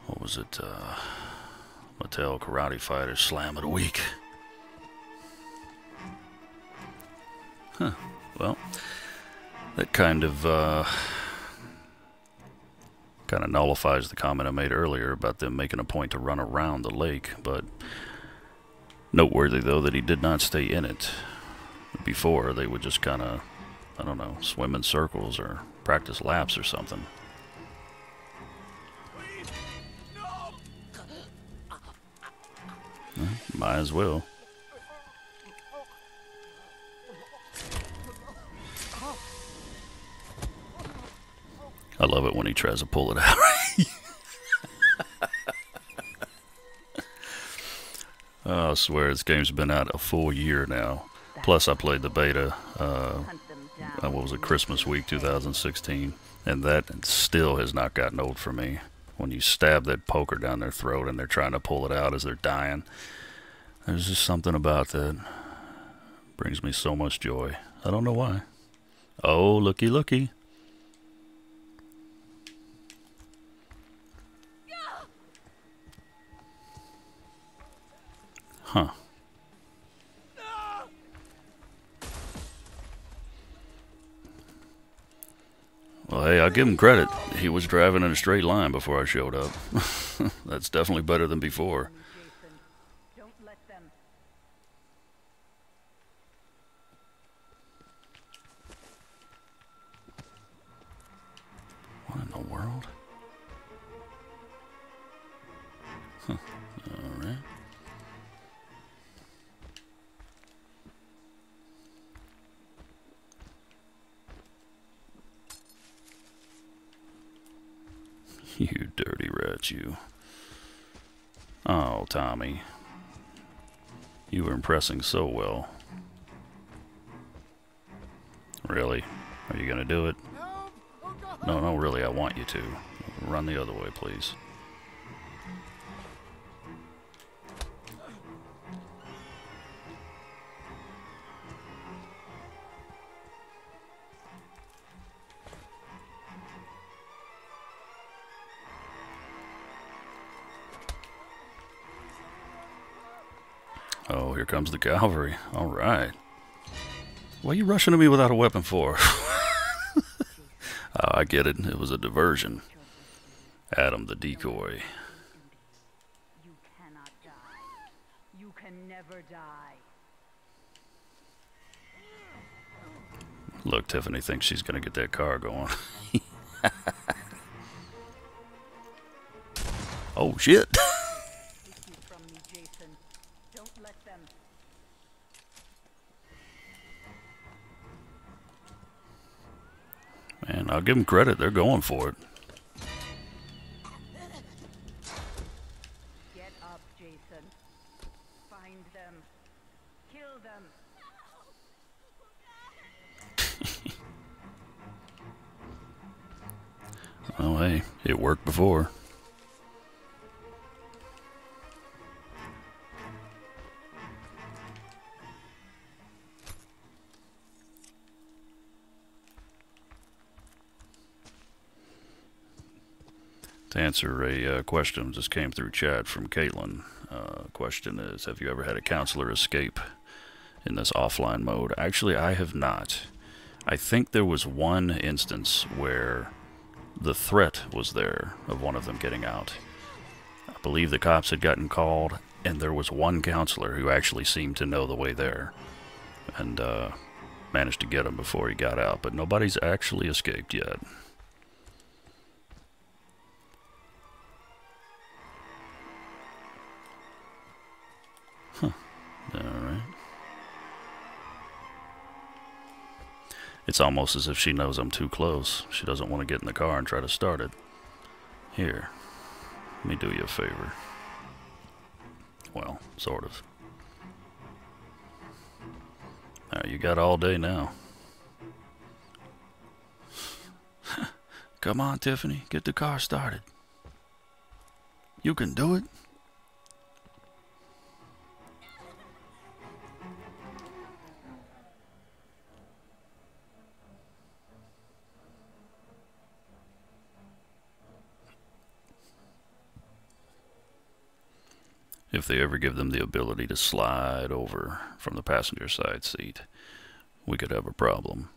what was it, Mattel Karate Fighter Slam of the Week. Huh, well, that kind of nullifies the comment I made earlier about them making a point to run around the lake, but noteworthy though that he did not stay in it. Before, they would just kind of, I don't know, swim in circles or practice laps or something. Please, no. Huh? Might as well. I love it when he tries to pull it out. Oh, I swear, this game's been out a full year now. Plus, I played the beta, what was it, Christmas week 2016, and that still has not gotten old for me. When you stab that poker down their throat and they're trying to pull it out as they're dying, there's just something about that. Brings me so much joy. I don't know why. Oh, looky, looky. Huh. Well, hey, I'll give him credit. He was driving in a straight line before I showed up. That's definitely better than before. Jason, don't let them. What in the world? Huh. Alright. You dirty rat, you. Oh, Tommy. You were impressing so well. Really? Are you gonna do it? No, no, really, I want you to. Run the other way, please. Oh, here comes the cavalry. All right. Why are you rushing to me without a weapon for? Oh, I get it. It was a diversion. Adam the decoy. You cannot die. You can never die. Look, Tiffany thinks she's gonna get that car going. Oh, shit. Take you from me, Jason. Don't let them. Man, I'll give them credit. They're going for it. Get up, Jason. Find them. Kill them. Oh, hey, it worked before. To answer a question just came through chat from Caitlin. Question is, have you ever had a counselor escape in this offline mode? Actually, I have not. I think there was one instance where the threat was there of one of them getting out. I believe the cops had gotten called, and there was one counselor who actually seemed to know the way there, and managed to get him before he got out, but nobody's actually escaped yet. Huh. Alright. It's almost as if she knows I'm too close. She doesn't want to get in the car and try to start it. Here, let me do you a favor. Well, sort of. You got all day now. Come on, Tiffany, get the car started. You can do it. If they ever give them the ability to slide over from the passenger side seat, we could have a problem.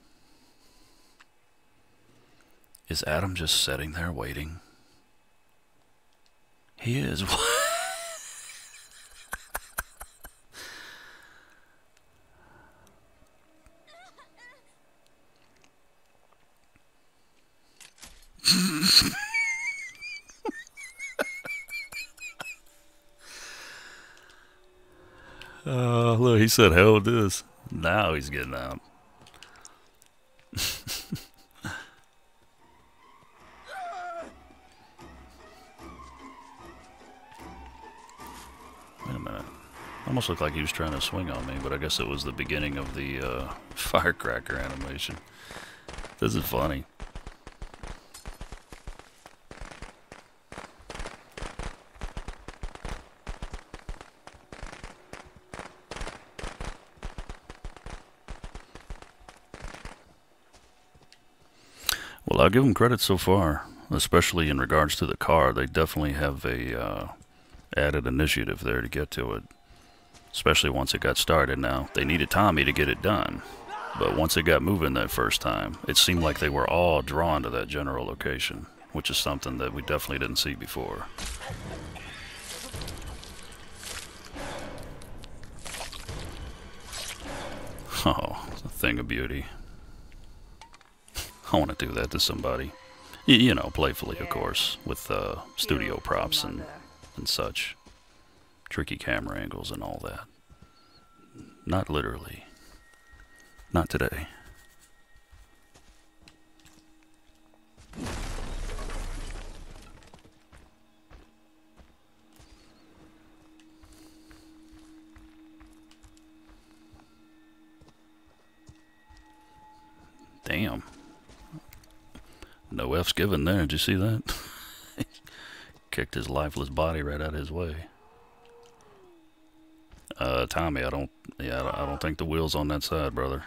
Is Adam just sitting there waiting? He is. Look, he said, hell with this. Now he's getting out. Wait a minute. Almost looked like he was trying to swing on me, but I guess it was the beginning of the firecracker animation. This is funny. Well, I'll give them credit so far, especially in regards to the car. They definitely have a added initiative there to get to it, especially once it got started. Now, they needed Tommy to get it done, but once it got moving that first time, it seemed like they were all drawn to that general location, which is something that we definitely didn't see before. Oh, it's a thing of beauty. I want to do that to somebody. You know, playfully, of course, with studio props and such. Tricky camera angles and all that. Not literally. Not today. Damn. No F's given there. Did you see that? Kicked his lifeless body right out of his way. Tommy, I don't think the wheel's on that side, brother.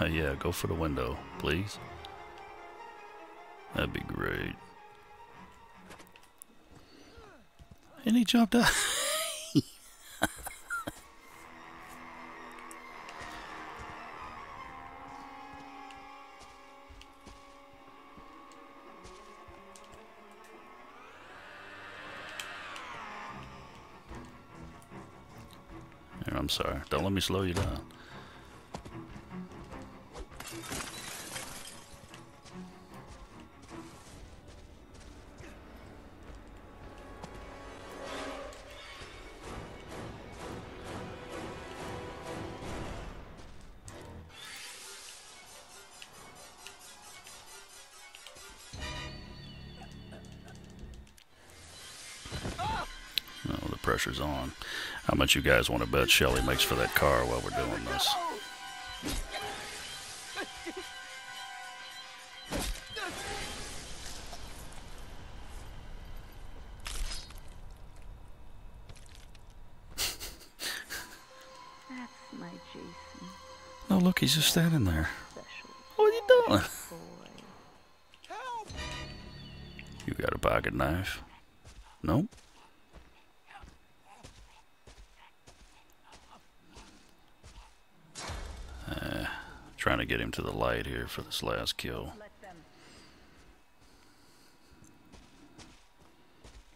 Yeah, go for the window, please. That'd be great. And he jumped out. Here, I'm sorry. Don't let me slow you down. Pressure's on. How much you guys want to bet Shelly makes for that car while we're doing this? That's my Jason. No, look, he's just standing there. What are you doing? You got a pocket knife? Nope. Trying to get him to the light here for this last kill.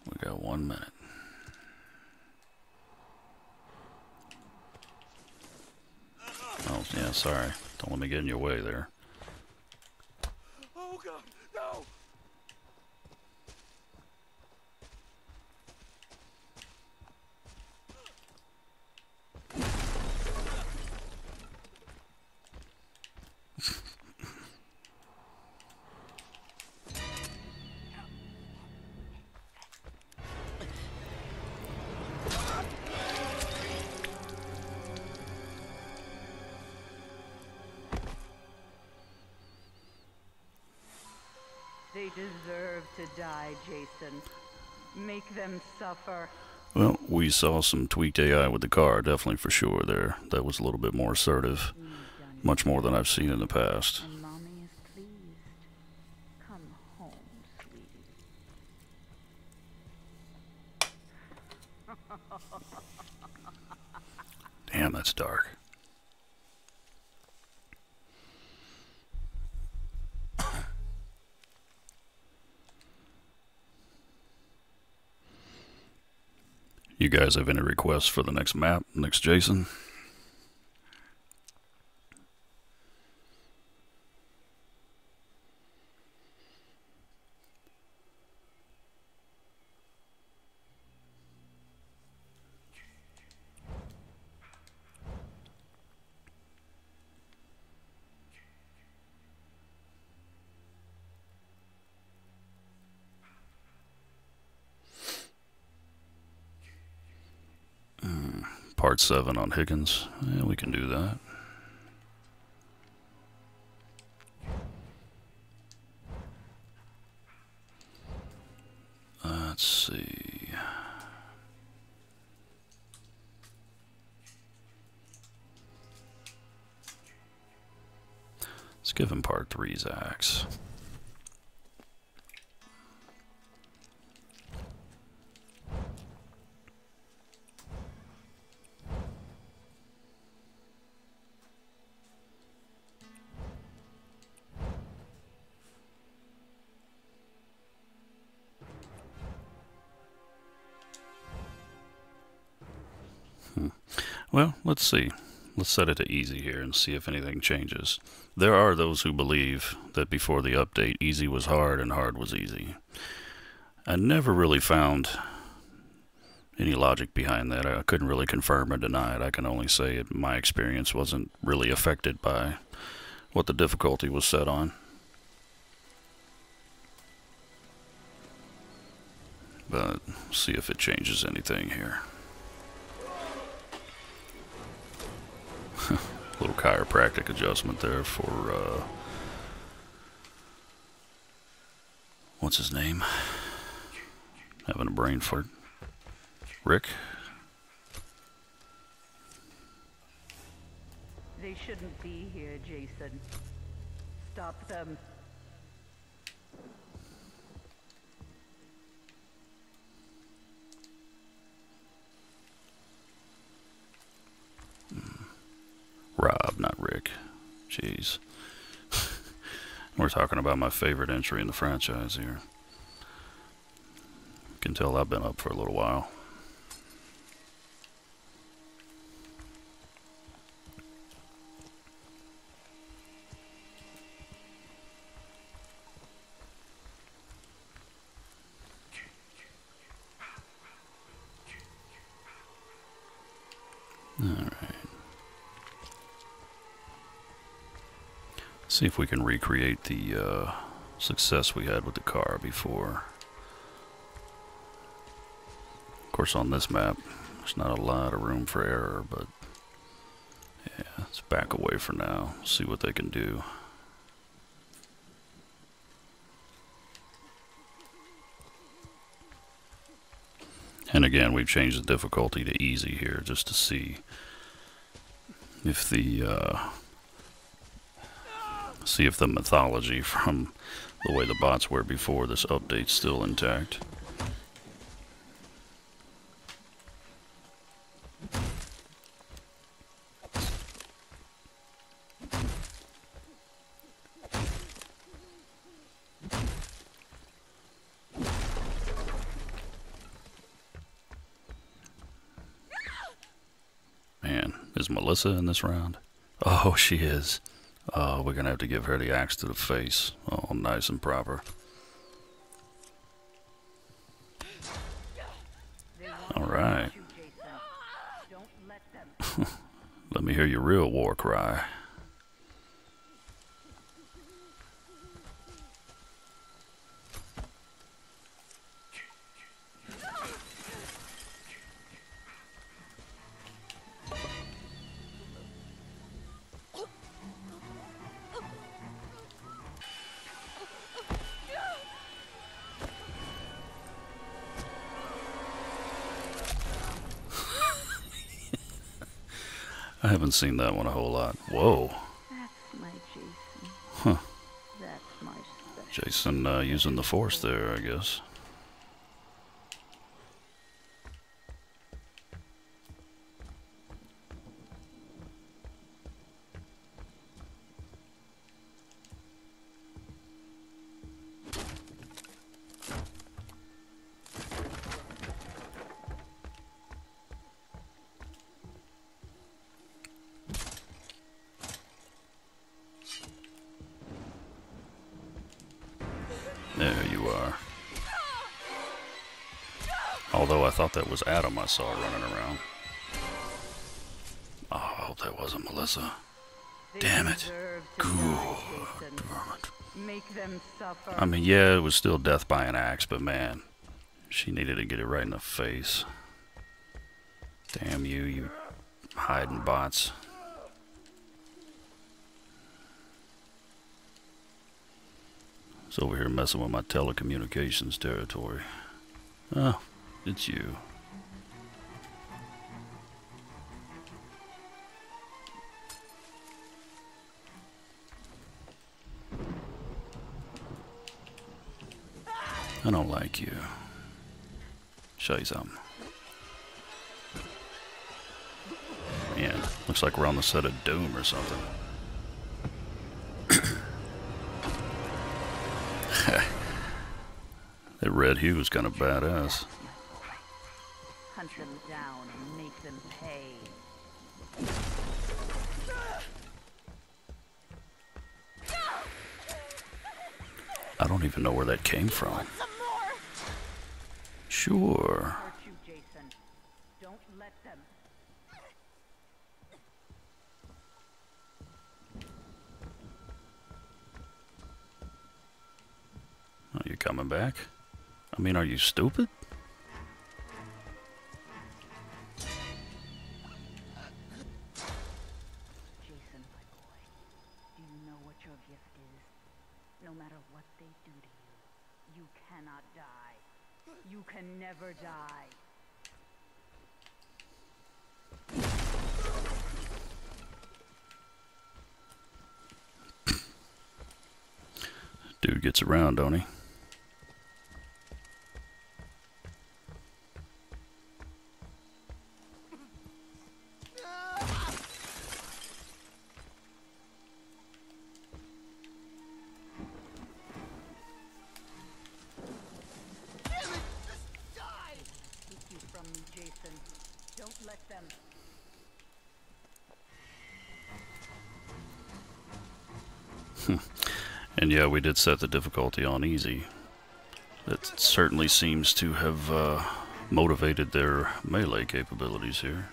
We got 1 minute. Oh, yeah, sorry. Don't let me get in your way there. Oh God, no! They deserve to die, Jason. Make them suffer. Well, we saw some tweaked AI with the car, definitely for sure there. That was a little bit more assertive. Much more than I've seen in the past. And Mommy is pleased. Come home, sweetie. Damn, that's dark. You guys have any requests for the next map, next Jason? Part 7 on Higgins. Yeah, we can do that. Let's see. Let's give him Part 3's axe. Well, let's see. Let's set it to easy here and see if anything changes. There are those who believe that before the update, easy was hard and hard was easy. I never really found any logic behind that. I couldn't really confirm or deny it. I can only say my experience wasn't really affected by what the difficulty was set on. But see if it changes anything here. Little chiropractic adjustment there for, what's his name? Having a brain fart. Rick? They shouldn't be here, Jason. Stop them. Rob, not Rick. Jeez. We're talking about my favorite entry in the franchise here. You can tell I've been up for a little while. Alright. See if we can recreate the success we had with the car before. Of course, on this map, there's not a lot of room for error, but yeah, let's back away for now, see what they can do. And again, we've changed the difficulty to easy here just to see if the mythology from the way the bots were before this update's still intact. Man, is Melissa in this round? Oh, she is. Oh, we're gonna have to give her the axe to the face. Oh, nice and proper. Alright. Let me hear your real war cry. I haven't seen that one a whole lot. Whoa. That's my Jason. Huh. That's my special. Jason using the force there, I guess. There you are. Although I thought that was Adam I saw running around. Oh, I hope that wasn't Melissa. Damn it. Good. Make them suffer. I mean, yeah, it was still death by an axe, but man, she needed to get it right in the face. Damn you, you hiding bots. It's over here messing with my telecommunications territory. Oh, it's you. I don't like you. Show you something. Man, looks like we're on the set of Doom or something. That red hue is kind of badass. Hunt them down and make them pay. I don't even know where that came from. Sure. Hurt you, Jason. Don't let them. Are you coming back? I mean, are you stupid? Jason, my boy, do you know what your gift is? No matter what they do to you, you cannot die. You can never die. Dude gets around, don't he? Take you from me, Jason. Don't let them. And yeah, we did set the difficulty on easy. That certainly seems to have motivated their melee capabilities here.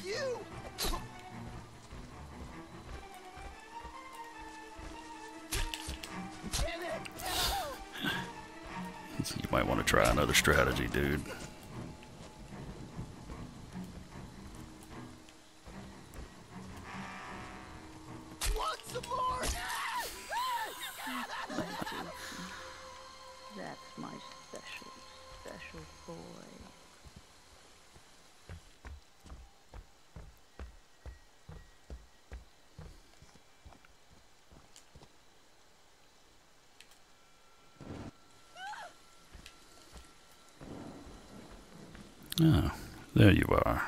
You! You might want to try another strategy, dude. Want some more? That's my special, special boy. Oh, there you are.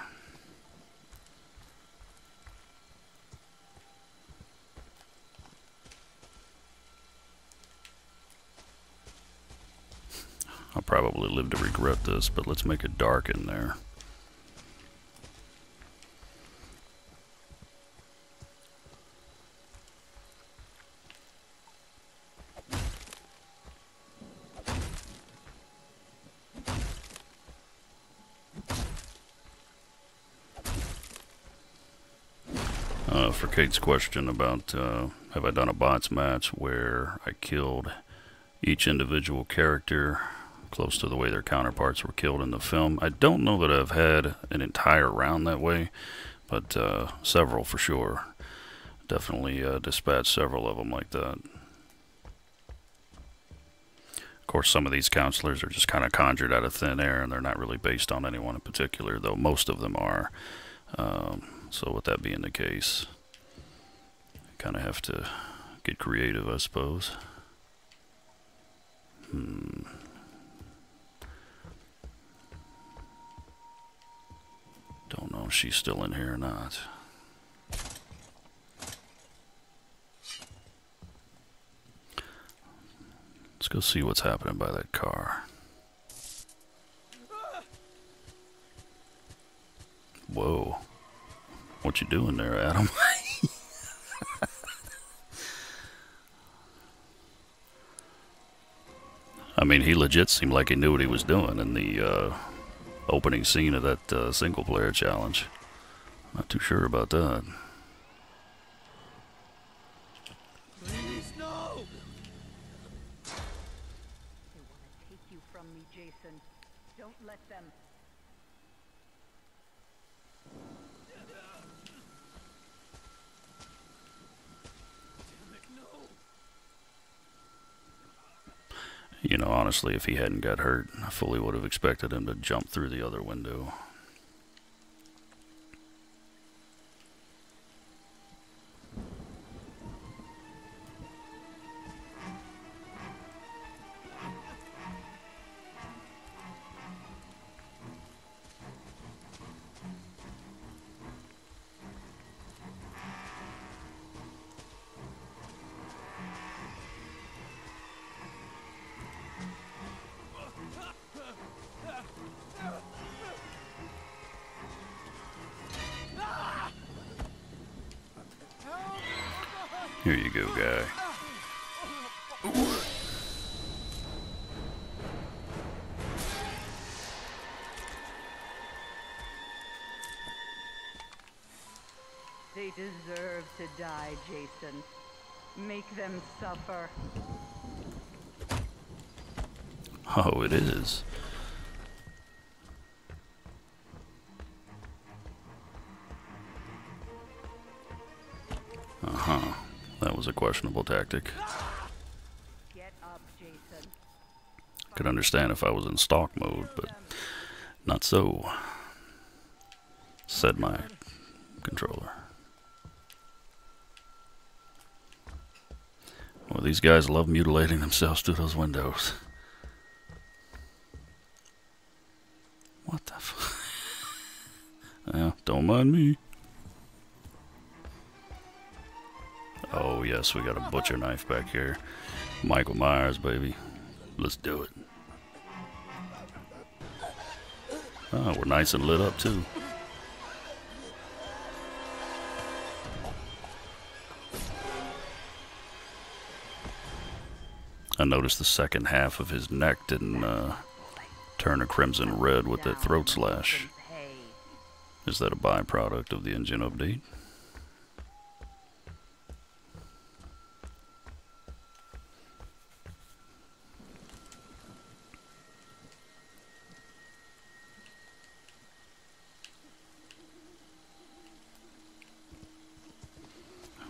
I'll probably live to regret this, but let's make it dark in there. For Kate's question about have I done a bots match where I killed each individual character close to the way their counterparts were killed in the film, I don't know that I've had an entire round that way, but several for sure. Definitely dispatched several of them like that. Of course, some of these counselors are just kind of conjured out of thin air, and they're not really based on anyone in particular, though most of them are. So with that being the case, kind of have to get creative, I suppose. Don't know if she's still in here or not. Let's go see what's happening by that car. Whoa. What you doing there, Adam? I mean, he legit seemed like he knew what he was doing in the opening scene of that single-player challenge. Not too sure about that. Please, no! They want to take you from me, Jason. Don't let them. You know, honestly, if he hadn't got hurt, I fully would have expected him to jump through the other window. Here you go, guy. They deserve to die, Jason. Make them suffer. Oh, it is. Uh-huh. That was a questionable tactic. Get up, Jason. Could understand if I was in stalk mode, but not so, said my controller. Well, these guys love mutilating themselves through those windows. What the f... Yeah, don't mind me. Oh, yes, we got a butcher knife back here. Michael Myers, baby. Let's do it. Oh, we're nice and lit up, too. I noticed the second half of his neck didn't turn a crimson red with that throat slash. Is that a byproduct of the engine update?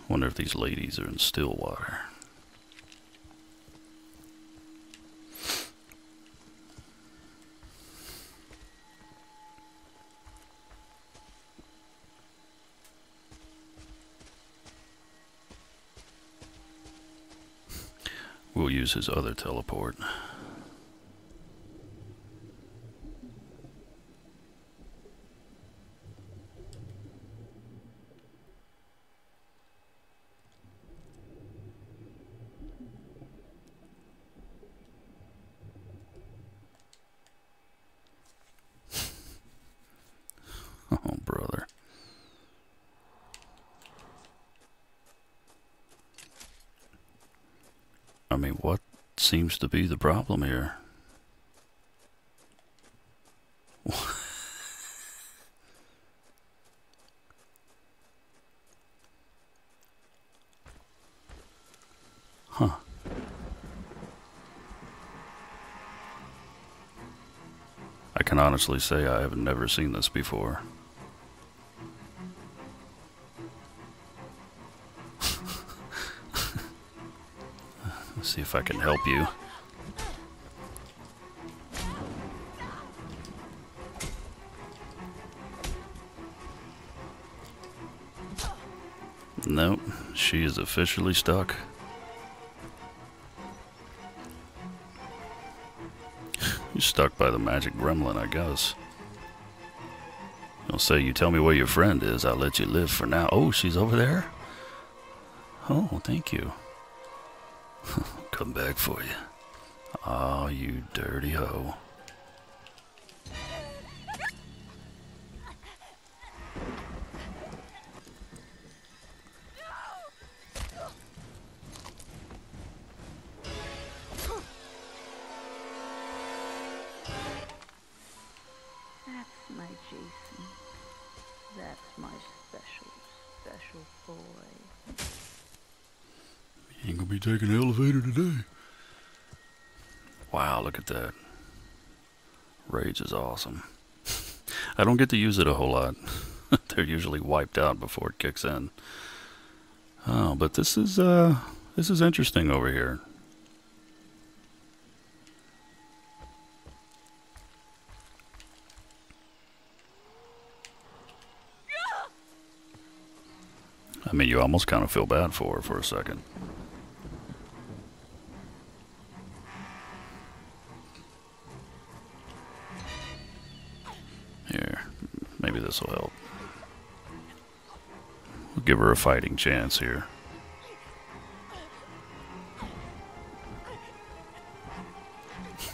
Wonder if these ladies are in Stillwater. We'll use his other teleport. Oh, brother. I mean, what seems to be the problem here? Huh. I can honestly say I have never seen this before. Let's see if I can help you. Nope, she is officially stuck. You're stuck by the magic gremlin, I guess. I'll say, you tell me where your friend is, I'll let you live for now. Oh, she's over there? Oh, thank you. Come back for you. Oh, you dirty hoe. That's my Jason. That's my special, special boy. You ain't gonna be taking the elevator today. Wow, look at that. Rage is awesome. I don't get to use it a whole lot. They're usually wiped out before it kicks in. Oh, but this is interesting over here. I mean, you almost kind of feel bad for her for a second. Here, maybe this will help. We'll give her a fighting chance here.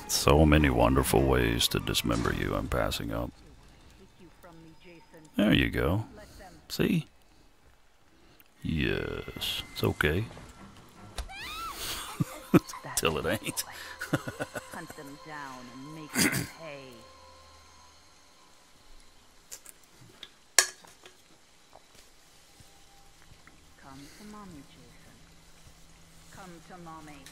So many wonderful ways to dismember you. I'm passing up. There you go. See? Yes, it's okay. Till it ain't. Hunt them down and make them pay. Come to mommy, Jason. Come to mommy.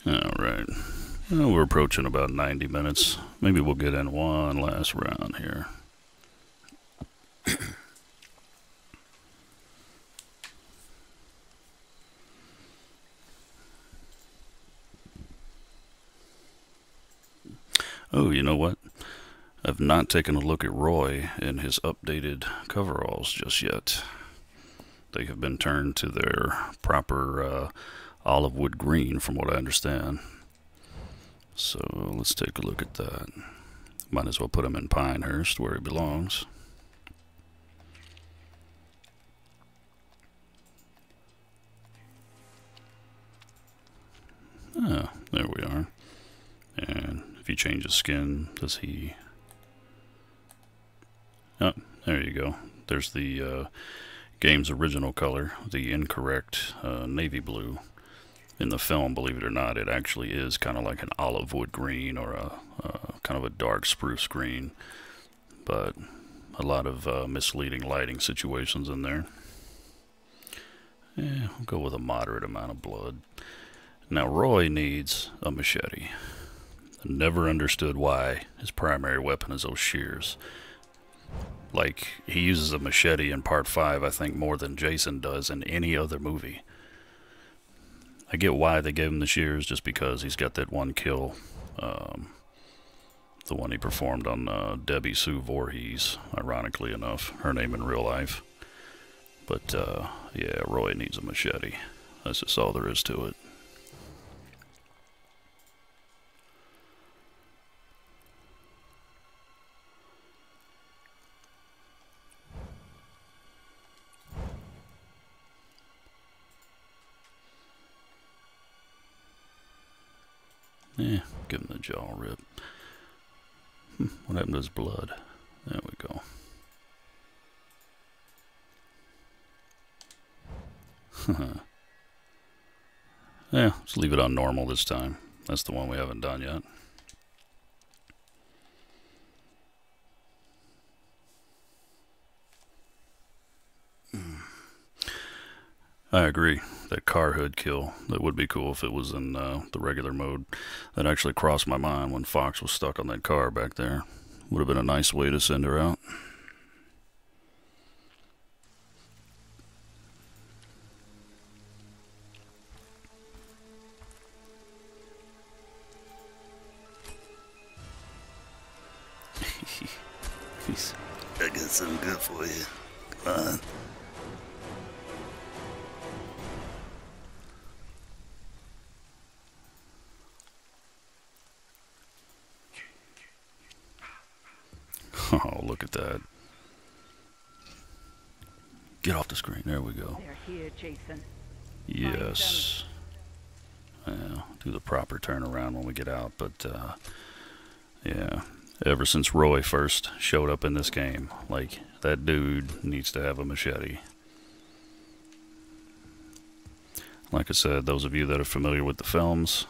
Alright. Well, we're approaching about 90 minutes. Maybe we'll get in one last round here. Oh, you know what? I've not taken a look at Roy in his updated coveralls just yet. They have been turned to their proper olive wood green, from what I understand. So let's take a look at that. Might as well put him in Pinehurst, where he belongs. Ah, there we are. And if you change his skin, does he... Oh, there you go. There's the game's original color, the incorrect navy blue. In the film, believe it or not, it actually is kind of like an olive wood green or a kind of a dark spruce green. But a lot of misleading lighting situations in there. Yeah, we'll go with a moderate amount of blood. Now, Roy needs a machete. I never understood why his primary weapon is those shears. Like, he uses a machete in Part 5, I think, more than Jason does in any other movie. I get why they gave him the shears, just because he's got that one kill. The one he performed on Debbie Sue Voorhees, ironically enough, her name in real life. But, yeah, Roy needs a machete. That's just all there is to it. Yeah, give him the jaw rip. What happened to his blood? There we go. Yeah, let's leave it on normal this time. That's the one we haven't done yet. I agree. That car hood kill, that would be cool if it was in the regular mode. That actually crossed my mind when Fox was stuck on that car back there. Would have been a nice way to send her out. I got something good for you. Come on. Oh, look at that. Get off the screen. There we go. They're here, Jason. Yes. Yeah, do the proper turnaround when we get out. But, yeah. Ever since Roy first showed up in this game, like, that dude needs to have a machete. Like I said, those of you that are familiar with the films,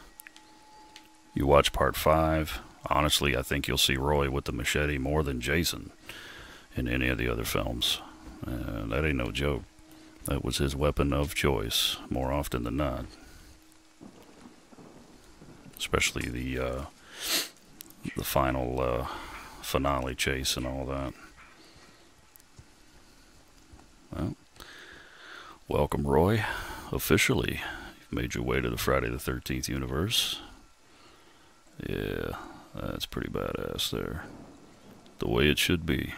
you watch Part 5... Honestly, I think you'll see Roy with the machete more than Jason in any of the other films. That ain't no joke. That was his weapon of choice, more often than not. Especially the final finale chase and all that. Well, welcome, Roy. Officially, made your way to the Friday the 13th universe. Yeah, that's pretty badass there. The way it should be.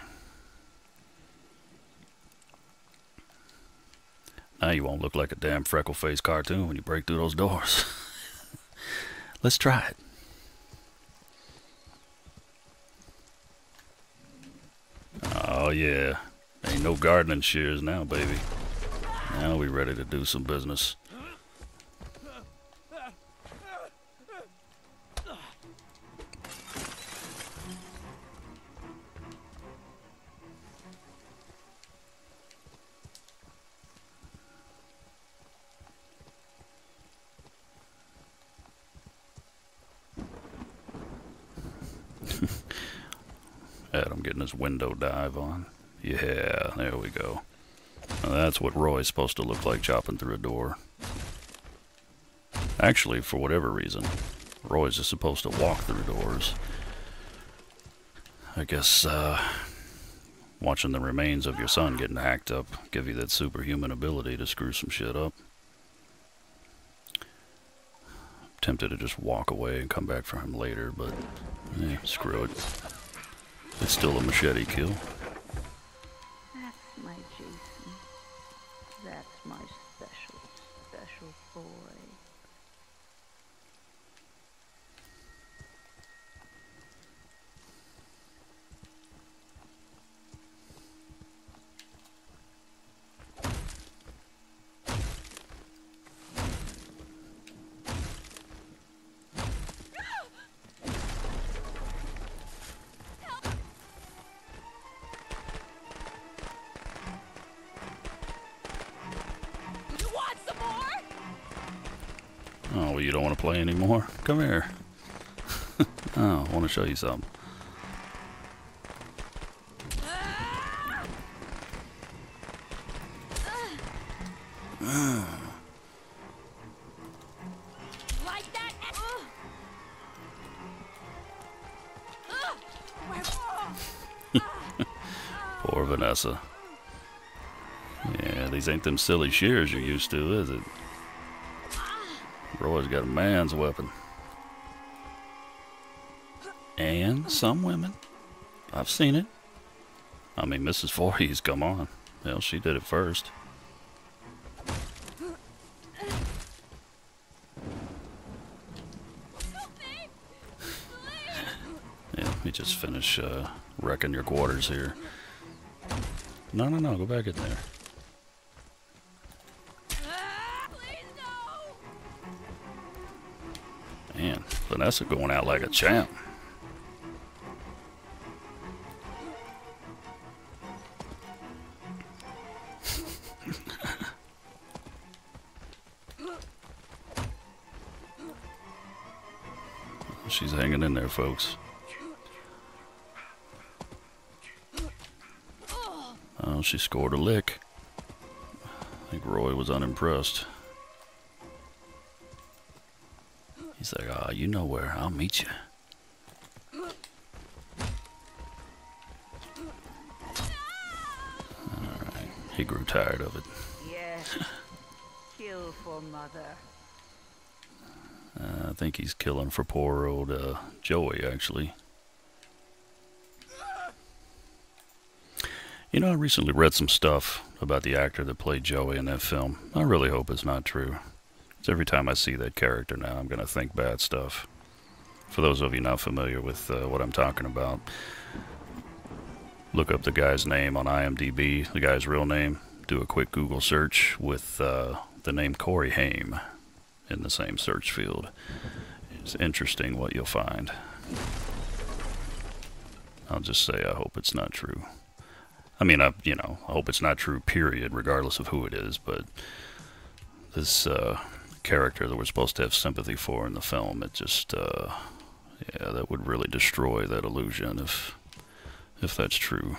Now you won't look like a damn freckle-faced cartoon when you break through those doors. Let's try it. Oh yeah, ain't no gardening shears now, baby. Now we ready to do some business. Adam getting his window dive on. Yeah, there we go. Now that's what Roy's supposed to look like chopping through a door. Actually, for whatever reason, Roy's just supposed to walk through doors. I guess, watching the remains of your son getting hacked up give you that superhuman ability to screw some shit up. Tempted to just walk away and come back for him later, but screw it. It's still a machete kill. That's my Jason. That's my special, special boy. Oh, well, you don't want to play anymore? Come here. Oh, I want to show you something. Like that? Poor Vanessa. Yeah, these ain't them silly shears you're used to, is it? Roy's got a man's weapon. And some women. I've seen it. I mean, Mrs. Voorhees, come on. Hell, she did it first. Yeah, let me just finish wrecking your quarters here. No, go back in there. Man, Vanessa going out like a champ. She's hanging in there, folks. Oh, she scored a lick. I think Roy was unimpressed. He's like, oh, you know where, I'll meet you. Alright, he grew tired of it. Yes. Kill for mother. I think he's killing for poor old Joey, actually. You know, I recently read some stuff about the actor that played Joey in that film. I really hope it's not true. Every time I see that character now, I'm going to think bad stuff. For those of you not familiar with what I'm talking about, look up the guy's name on IMDb, the guy's real name. Do a quick Google search with the name Corey Haim in the same search field. It's interesting what you'll find. I'll just say I hope it's not true. I mean, I hope it's not true, period, regardless of who it is, but this character that we're supposed to have sympathy for in the film, it just, yeah, that would really destroy that illusion if that's true.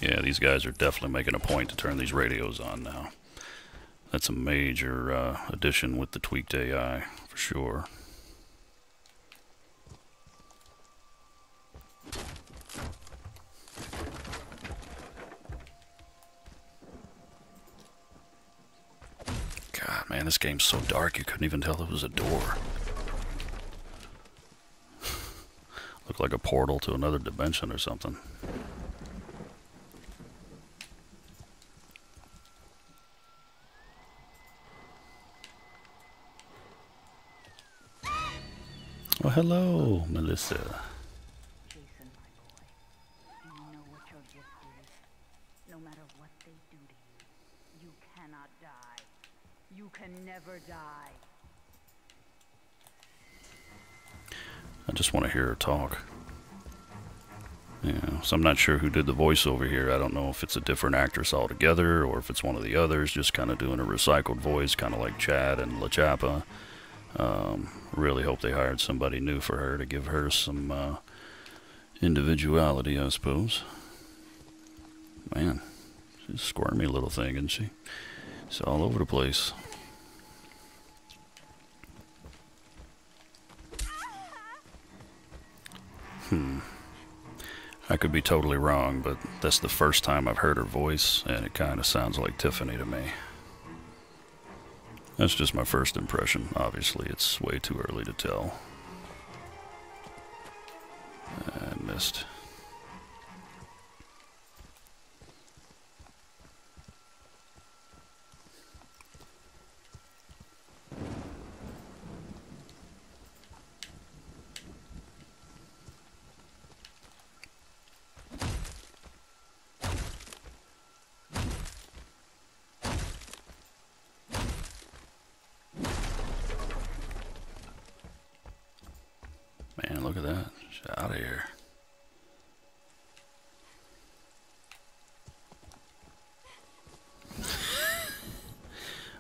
Yeah, these guys are definitely making a point to turn these radios on now. That's a major addition with the tweaked AI, for sure. Man, this game's so dark you couldn't even tell it was a door. Looked like a portal to another dimension or something. Oh, hello, Melissa. Jason, my boy, do you know what your gift is? No matter what they do to you, you cannot die. You can never die. I just want to hear her talk. Yeah, so I'm not sure who did the voiceover here. I don't know if it's a different actress altogether or if it's one of the others just kind of doing a recycled voice, kind of like Chad and LaChapa. Really hope they hired somebody new for her to give her some individuality, I suppose. Man, she's a squirmy little thing, isn't she? She's all over the place. I could be totally wrong, but that's the first time I've heard her voice, and it kind of sounds like Tiffany to me. That's just my first impression. Obviously, it's way too early to tell. I missed. Man, look at that. She's out of here.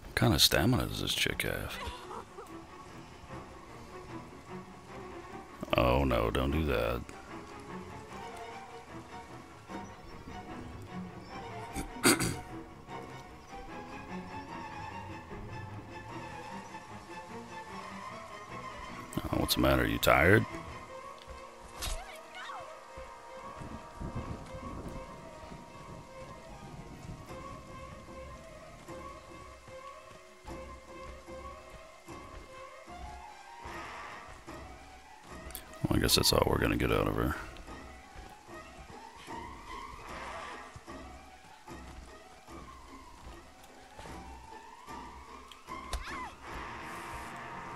What kind of stamina does this chick have? Oh no, don't do that. Oh, what's the matter? Are you tired? Well, I guess that's all we're gonna get out of her.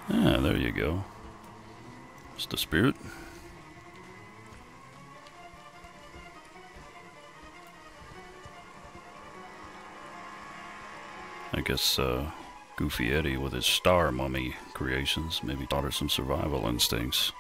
Ah, there you go. It's the spirit. I guess Goofy Eddie with his star mummy creations maybe taught her some survival instincts.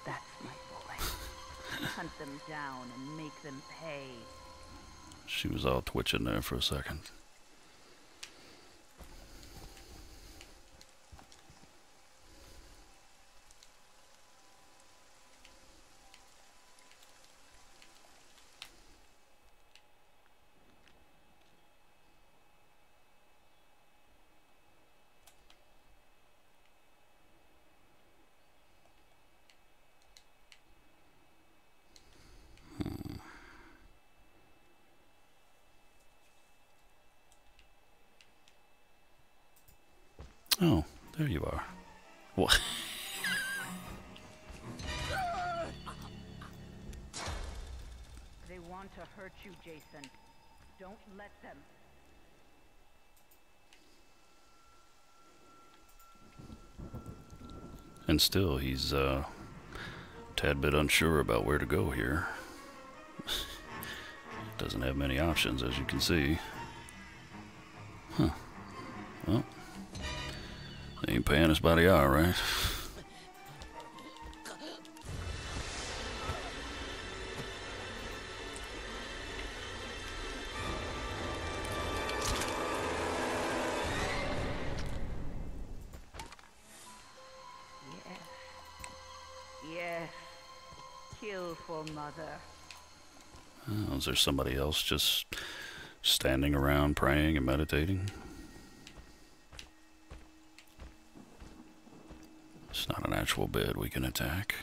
That's my boy. Hunt them down and make them pay. She was all twitching there for a second. Oh, there you are. What? They want to hurt you, Jason. Don't let them. And still, he's a tad bit unsure about where to go here. Doesn't have many options, as you can see. Huh. Well, they ain't paying us by the hour, right? Yes. Kill for mother. Oh, is there somebody else just Standing around praying and meditating. It's not an actual bed we can attack.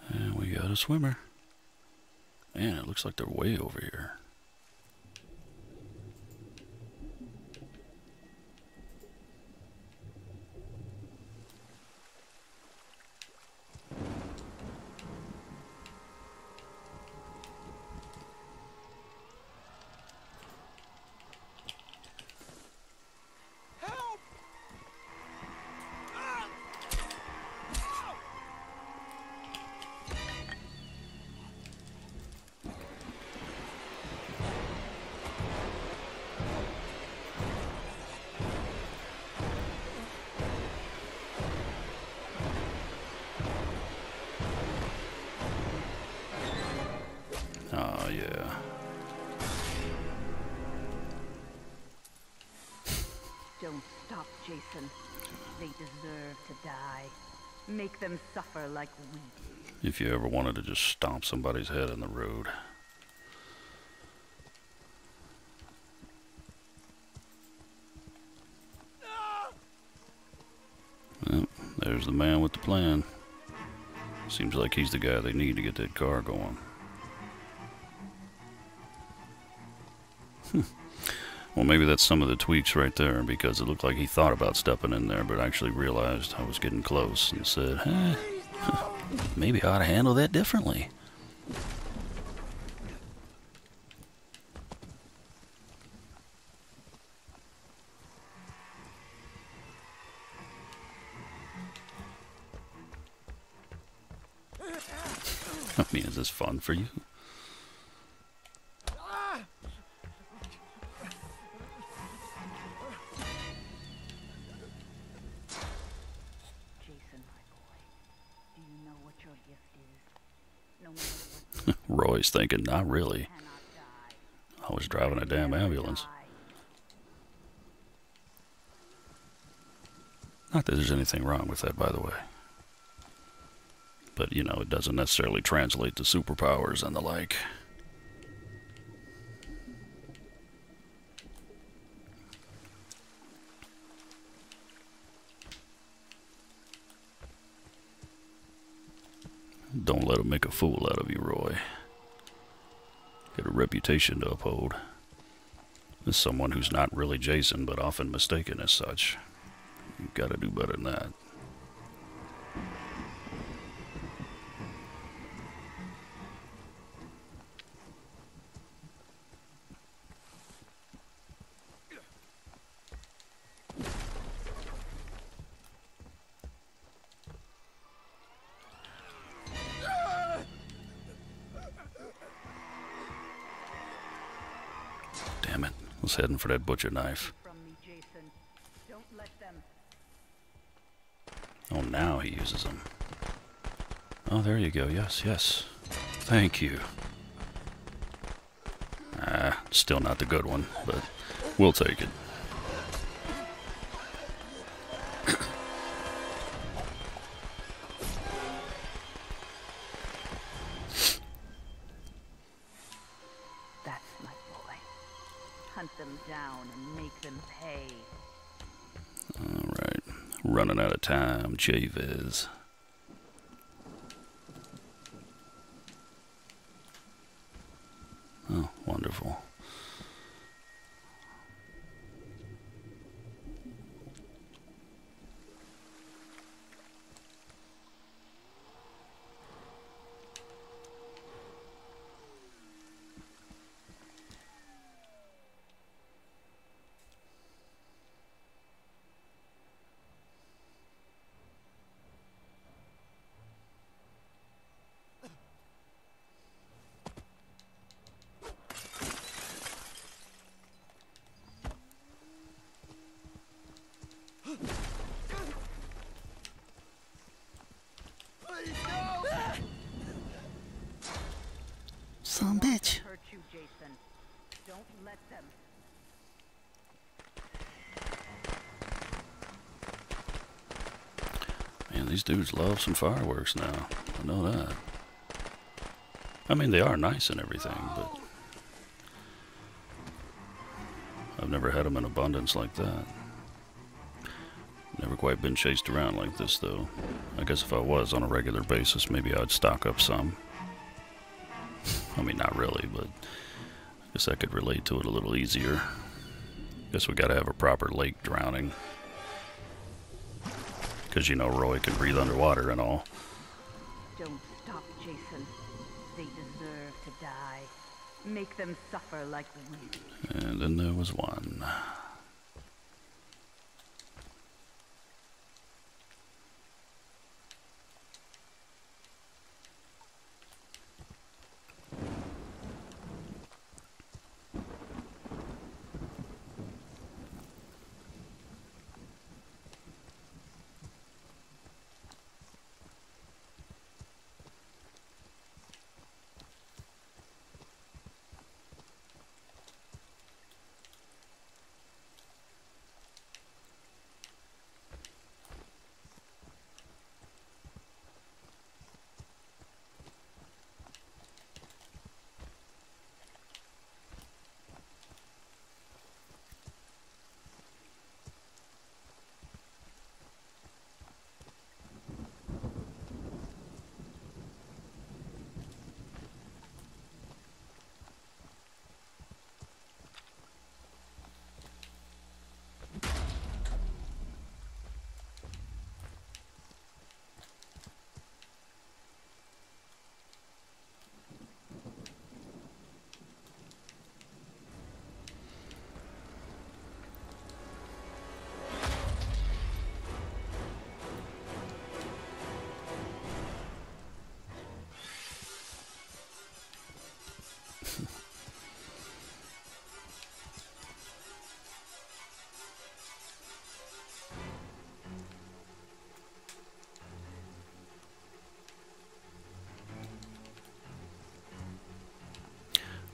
And we got a swimmer. Man, it looks like they're way over here. Help! Ah! Oh, yeah. Don't stop, Jason. They deserve to die. Make them suffer like we did. If you ever wanted to just stomp somebody's head in the road. Well, there's the man with the plan. Seems like he's the guy they need to get that car going. Well, maybe that's some of the tweaks right there, because it looked like he thought about stepping in there, but actually realized I was getting close and said, maybe I ought to handle that differently. I mean, is this fun for you? Jason, my boy, do you know what your gift is? No matter what Roy's thinking, not really. you cannot die. I was driving a damn Never ambulance. die. Not that there's anything wrong with that, by the way. But, you know, it doesn't necessarily translate to superpowers and the like. Don't let him make a fool out of you, Roy. Got a reputation to uphold. As someone who's not really Jason, but often mistaken as such. You've got to do better than that. Damn it. I was heading for that butcher knife. From me, Jason. Don't let them. Oh, now he uses them. Oh, there you go. Yes, yes. Thank you. Still not the good one, but we'll take it. That's my boy. Hunt them down and make them pay. Alright. Running out of time, Chavez. Oh, wonderful. Son of a bitch. Hurt you, Jason. Don't let them. Man, these dudes love some fireworks now. I know that. I mean, they are nice and everything, but I've never had them in abundance like that. Never quite been chased around like this, though. I guess if I was on a regular basis, maybe I'd stock up some. I mean, not really, but I guess I could relate to it a little easier. Guess we gotta have a proper lake drowning. Because, you know, Roy can breathe underwater and all. Don't stop, Jason. They deserve to die. Make them suffer like we. And then there was one.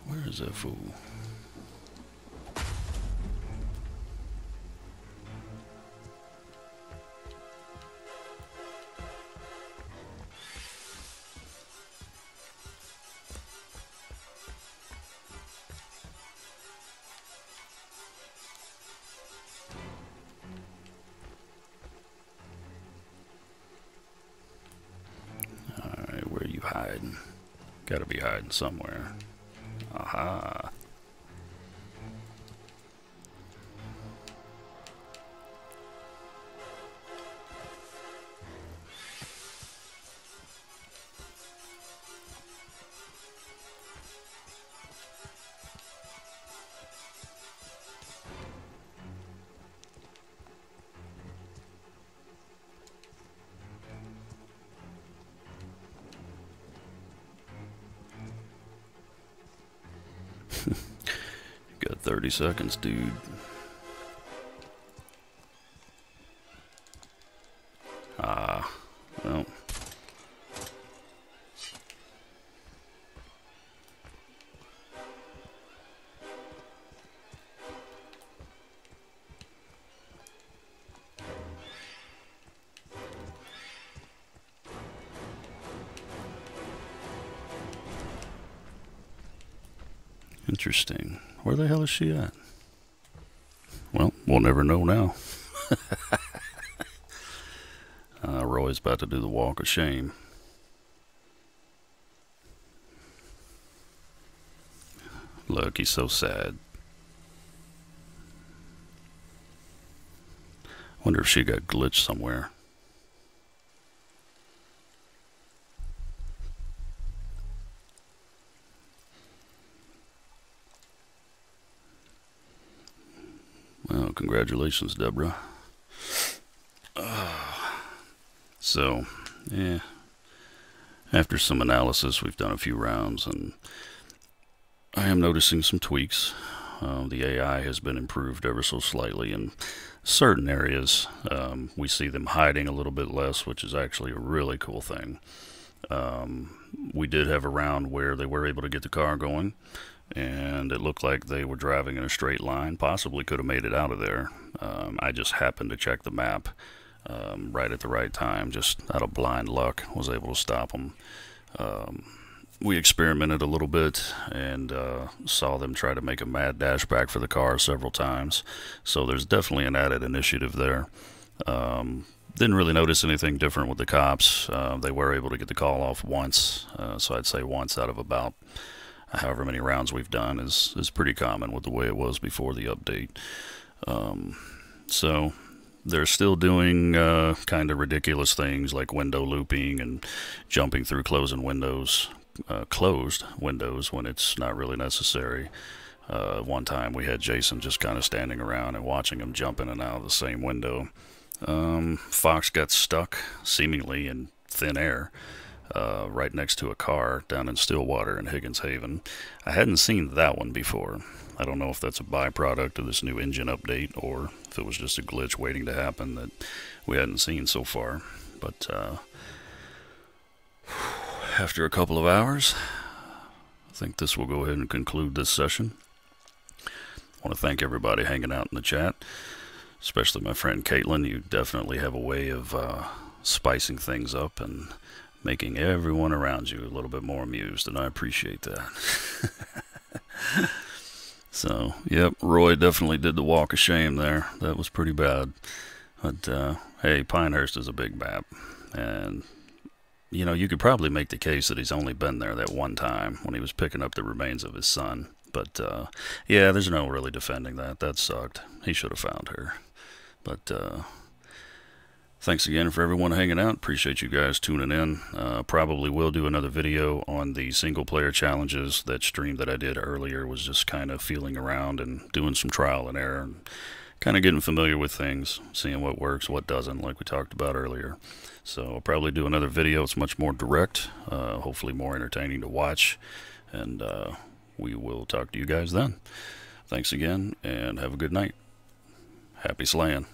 Where is that fool? Alright, where are you hiding? Gotta be hiding somewhere. Aha. Got 30 seconds, dude. Ah, well. Interesting. Where the hell is she at? Well, we'll never know now. Roy's about to do the walk of shame. Look, he's so sad. Wonder if she got glitched somewhere. Well, congratulations, Deborah. So, yeah. After some analysis, we've done a few rounds, and I am noticing some tweaks. The AI has been improved ever so slightly in certain areas. We see them hiding a little bit less, which is actually a really cool thing. We did have a round where they were able to get the car going, and it looked like they were driving in a straight line, possibly could have made it out of there. I just happened to check the map right at the right time, just out of blind luck, was able to stop them. We experimented a little bit and saw them try to make a mad dash back for the car several times, so there's definitely an added initiative there. Didn't really notice anything different with the cops. They were able to get the call off once, so I'd say once out of about however many rounds we've done is pretty common with the way it was before the update. So they're still doing kind of ridiculous things like window looping and jumping through closed windows when it's not really necessary. One time we had Jason just kind of standing around and watching him jump in and out of the same window. Fox got stuck seemingly in thin air right next to a car down in Stillwater in Higgins Haven. I hadn't seen that one before. I don't know if that's a byproduct of this new engine update or if it was just a glitch waiting to happen that we hadn't seen so far. But after a couple of hours, I think this will go ahead and conclude this session. I want to thank everybody hanging out in the chat, especially my friend Caitlin. You definitely have a way of spicing things up and making everyone around you a little bit more amused, and I appreciate that. So, yep, Roy definitely did the walk of shame there. That was pretty bad. But, hey, Pinehurst is a big map. And, you know, you could probably make the case that he's only been there that one time when he was picking up the remains of his son. But, yeah, there's no really defending that. That sucked. He should have found her. But, thanks again for everyone hanging out. Appreciate you guys tuning in. Probably will do another video on the single player challenges. That stream that I did earlier was just kind of feeling around and doing some trial and error and kind of getting familiar with things, seeing what works, what doesn't, like we talked about earlier. So I'll probably do another video. It's much more direct, hopefully more entertaining to watch, and we will talk to you guys then. Thanks again, and have a good night. Happy slaying.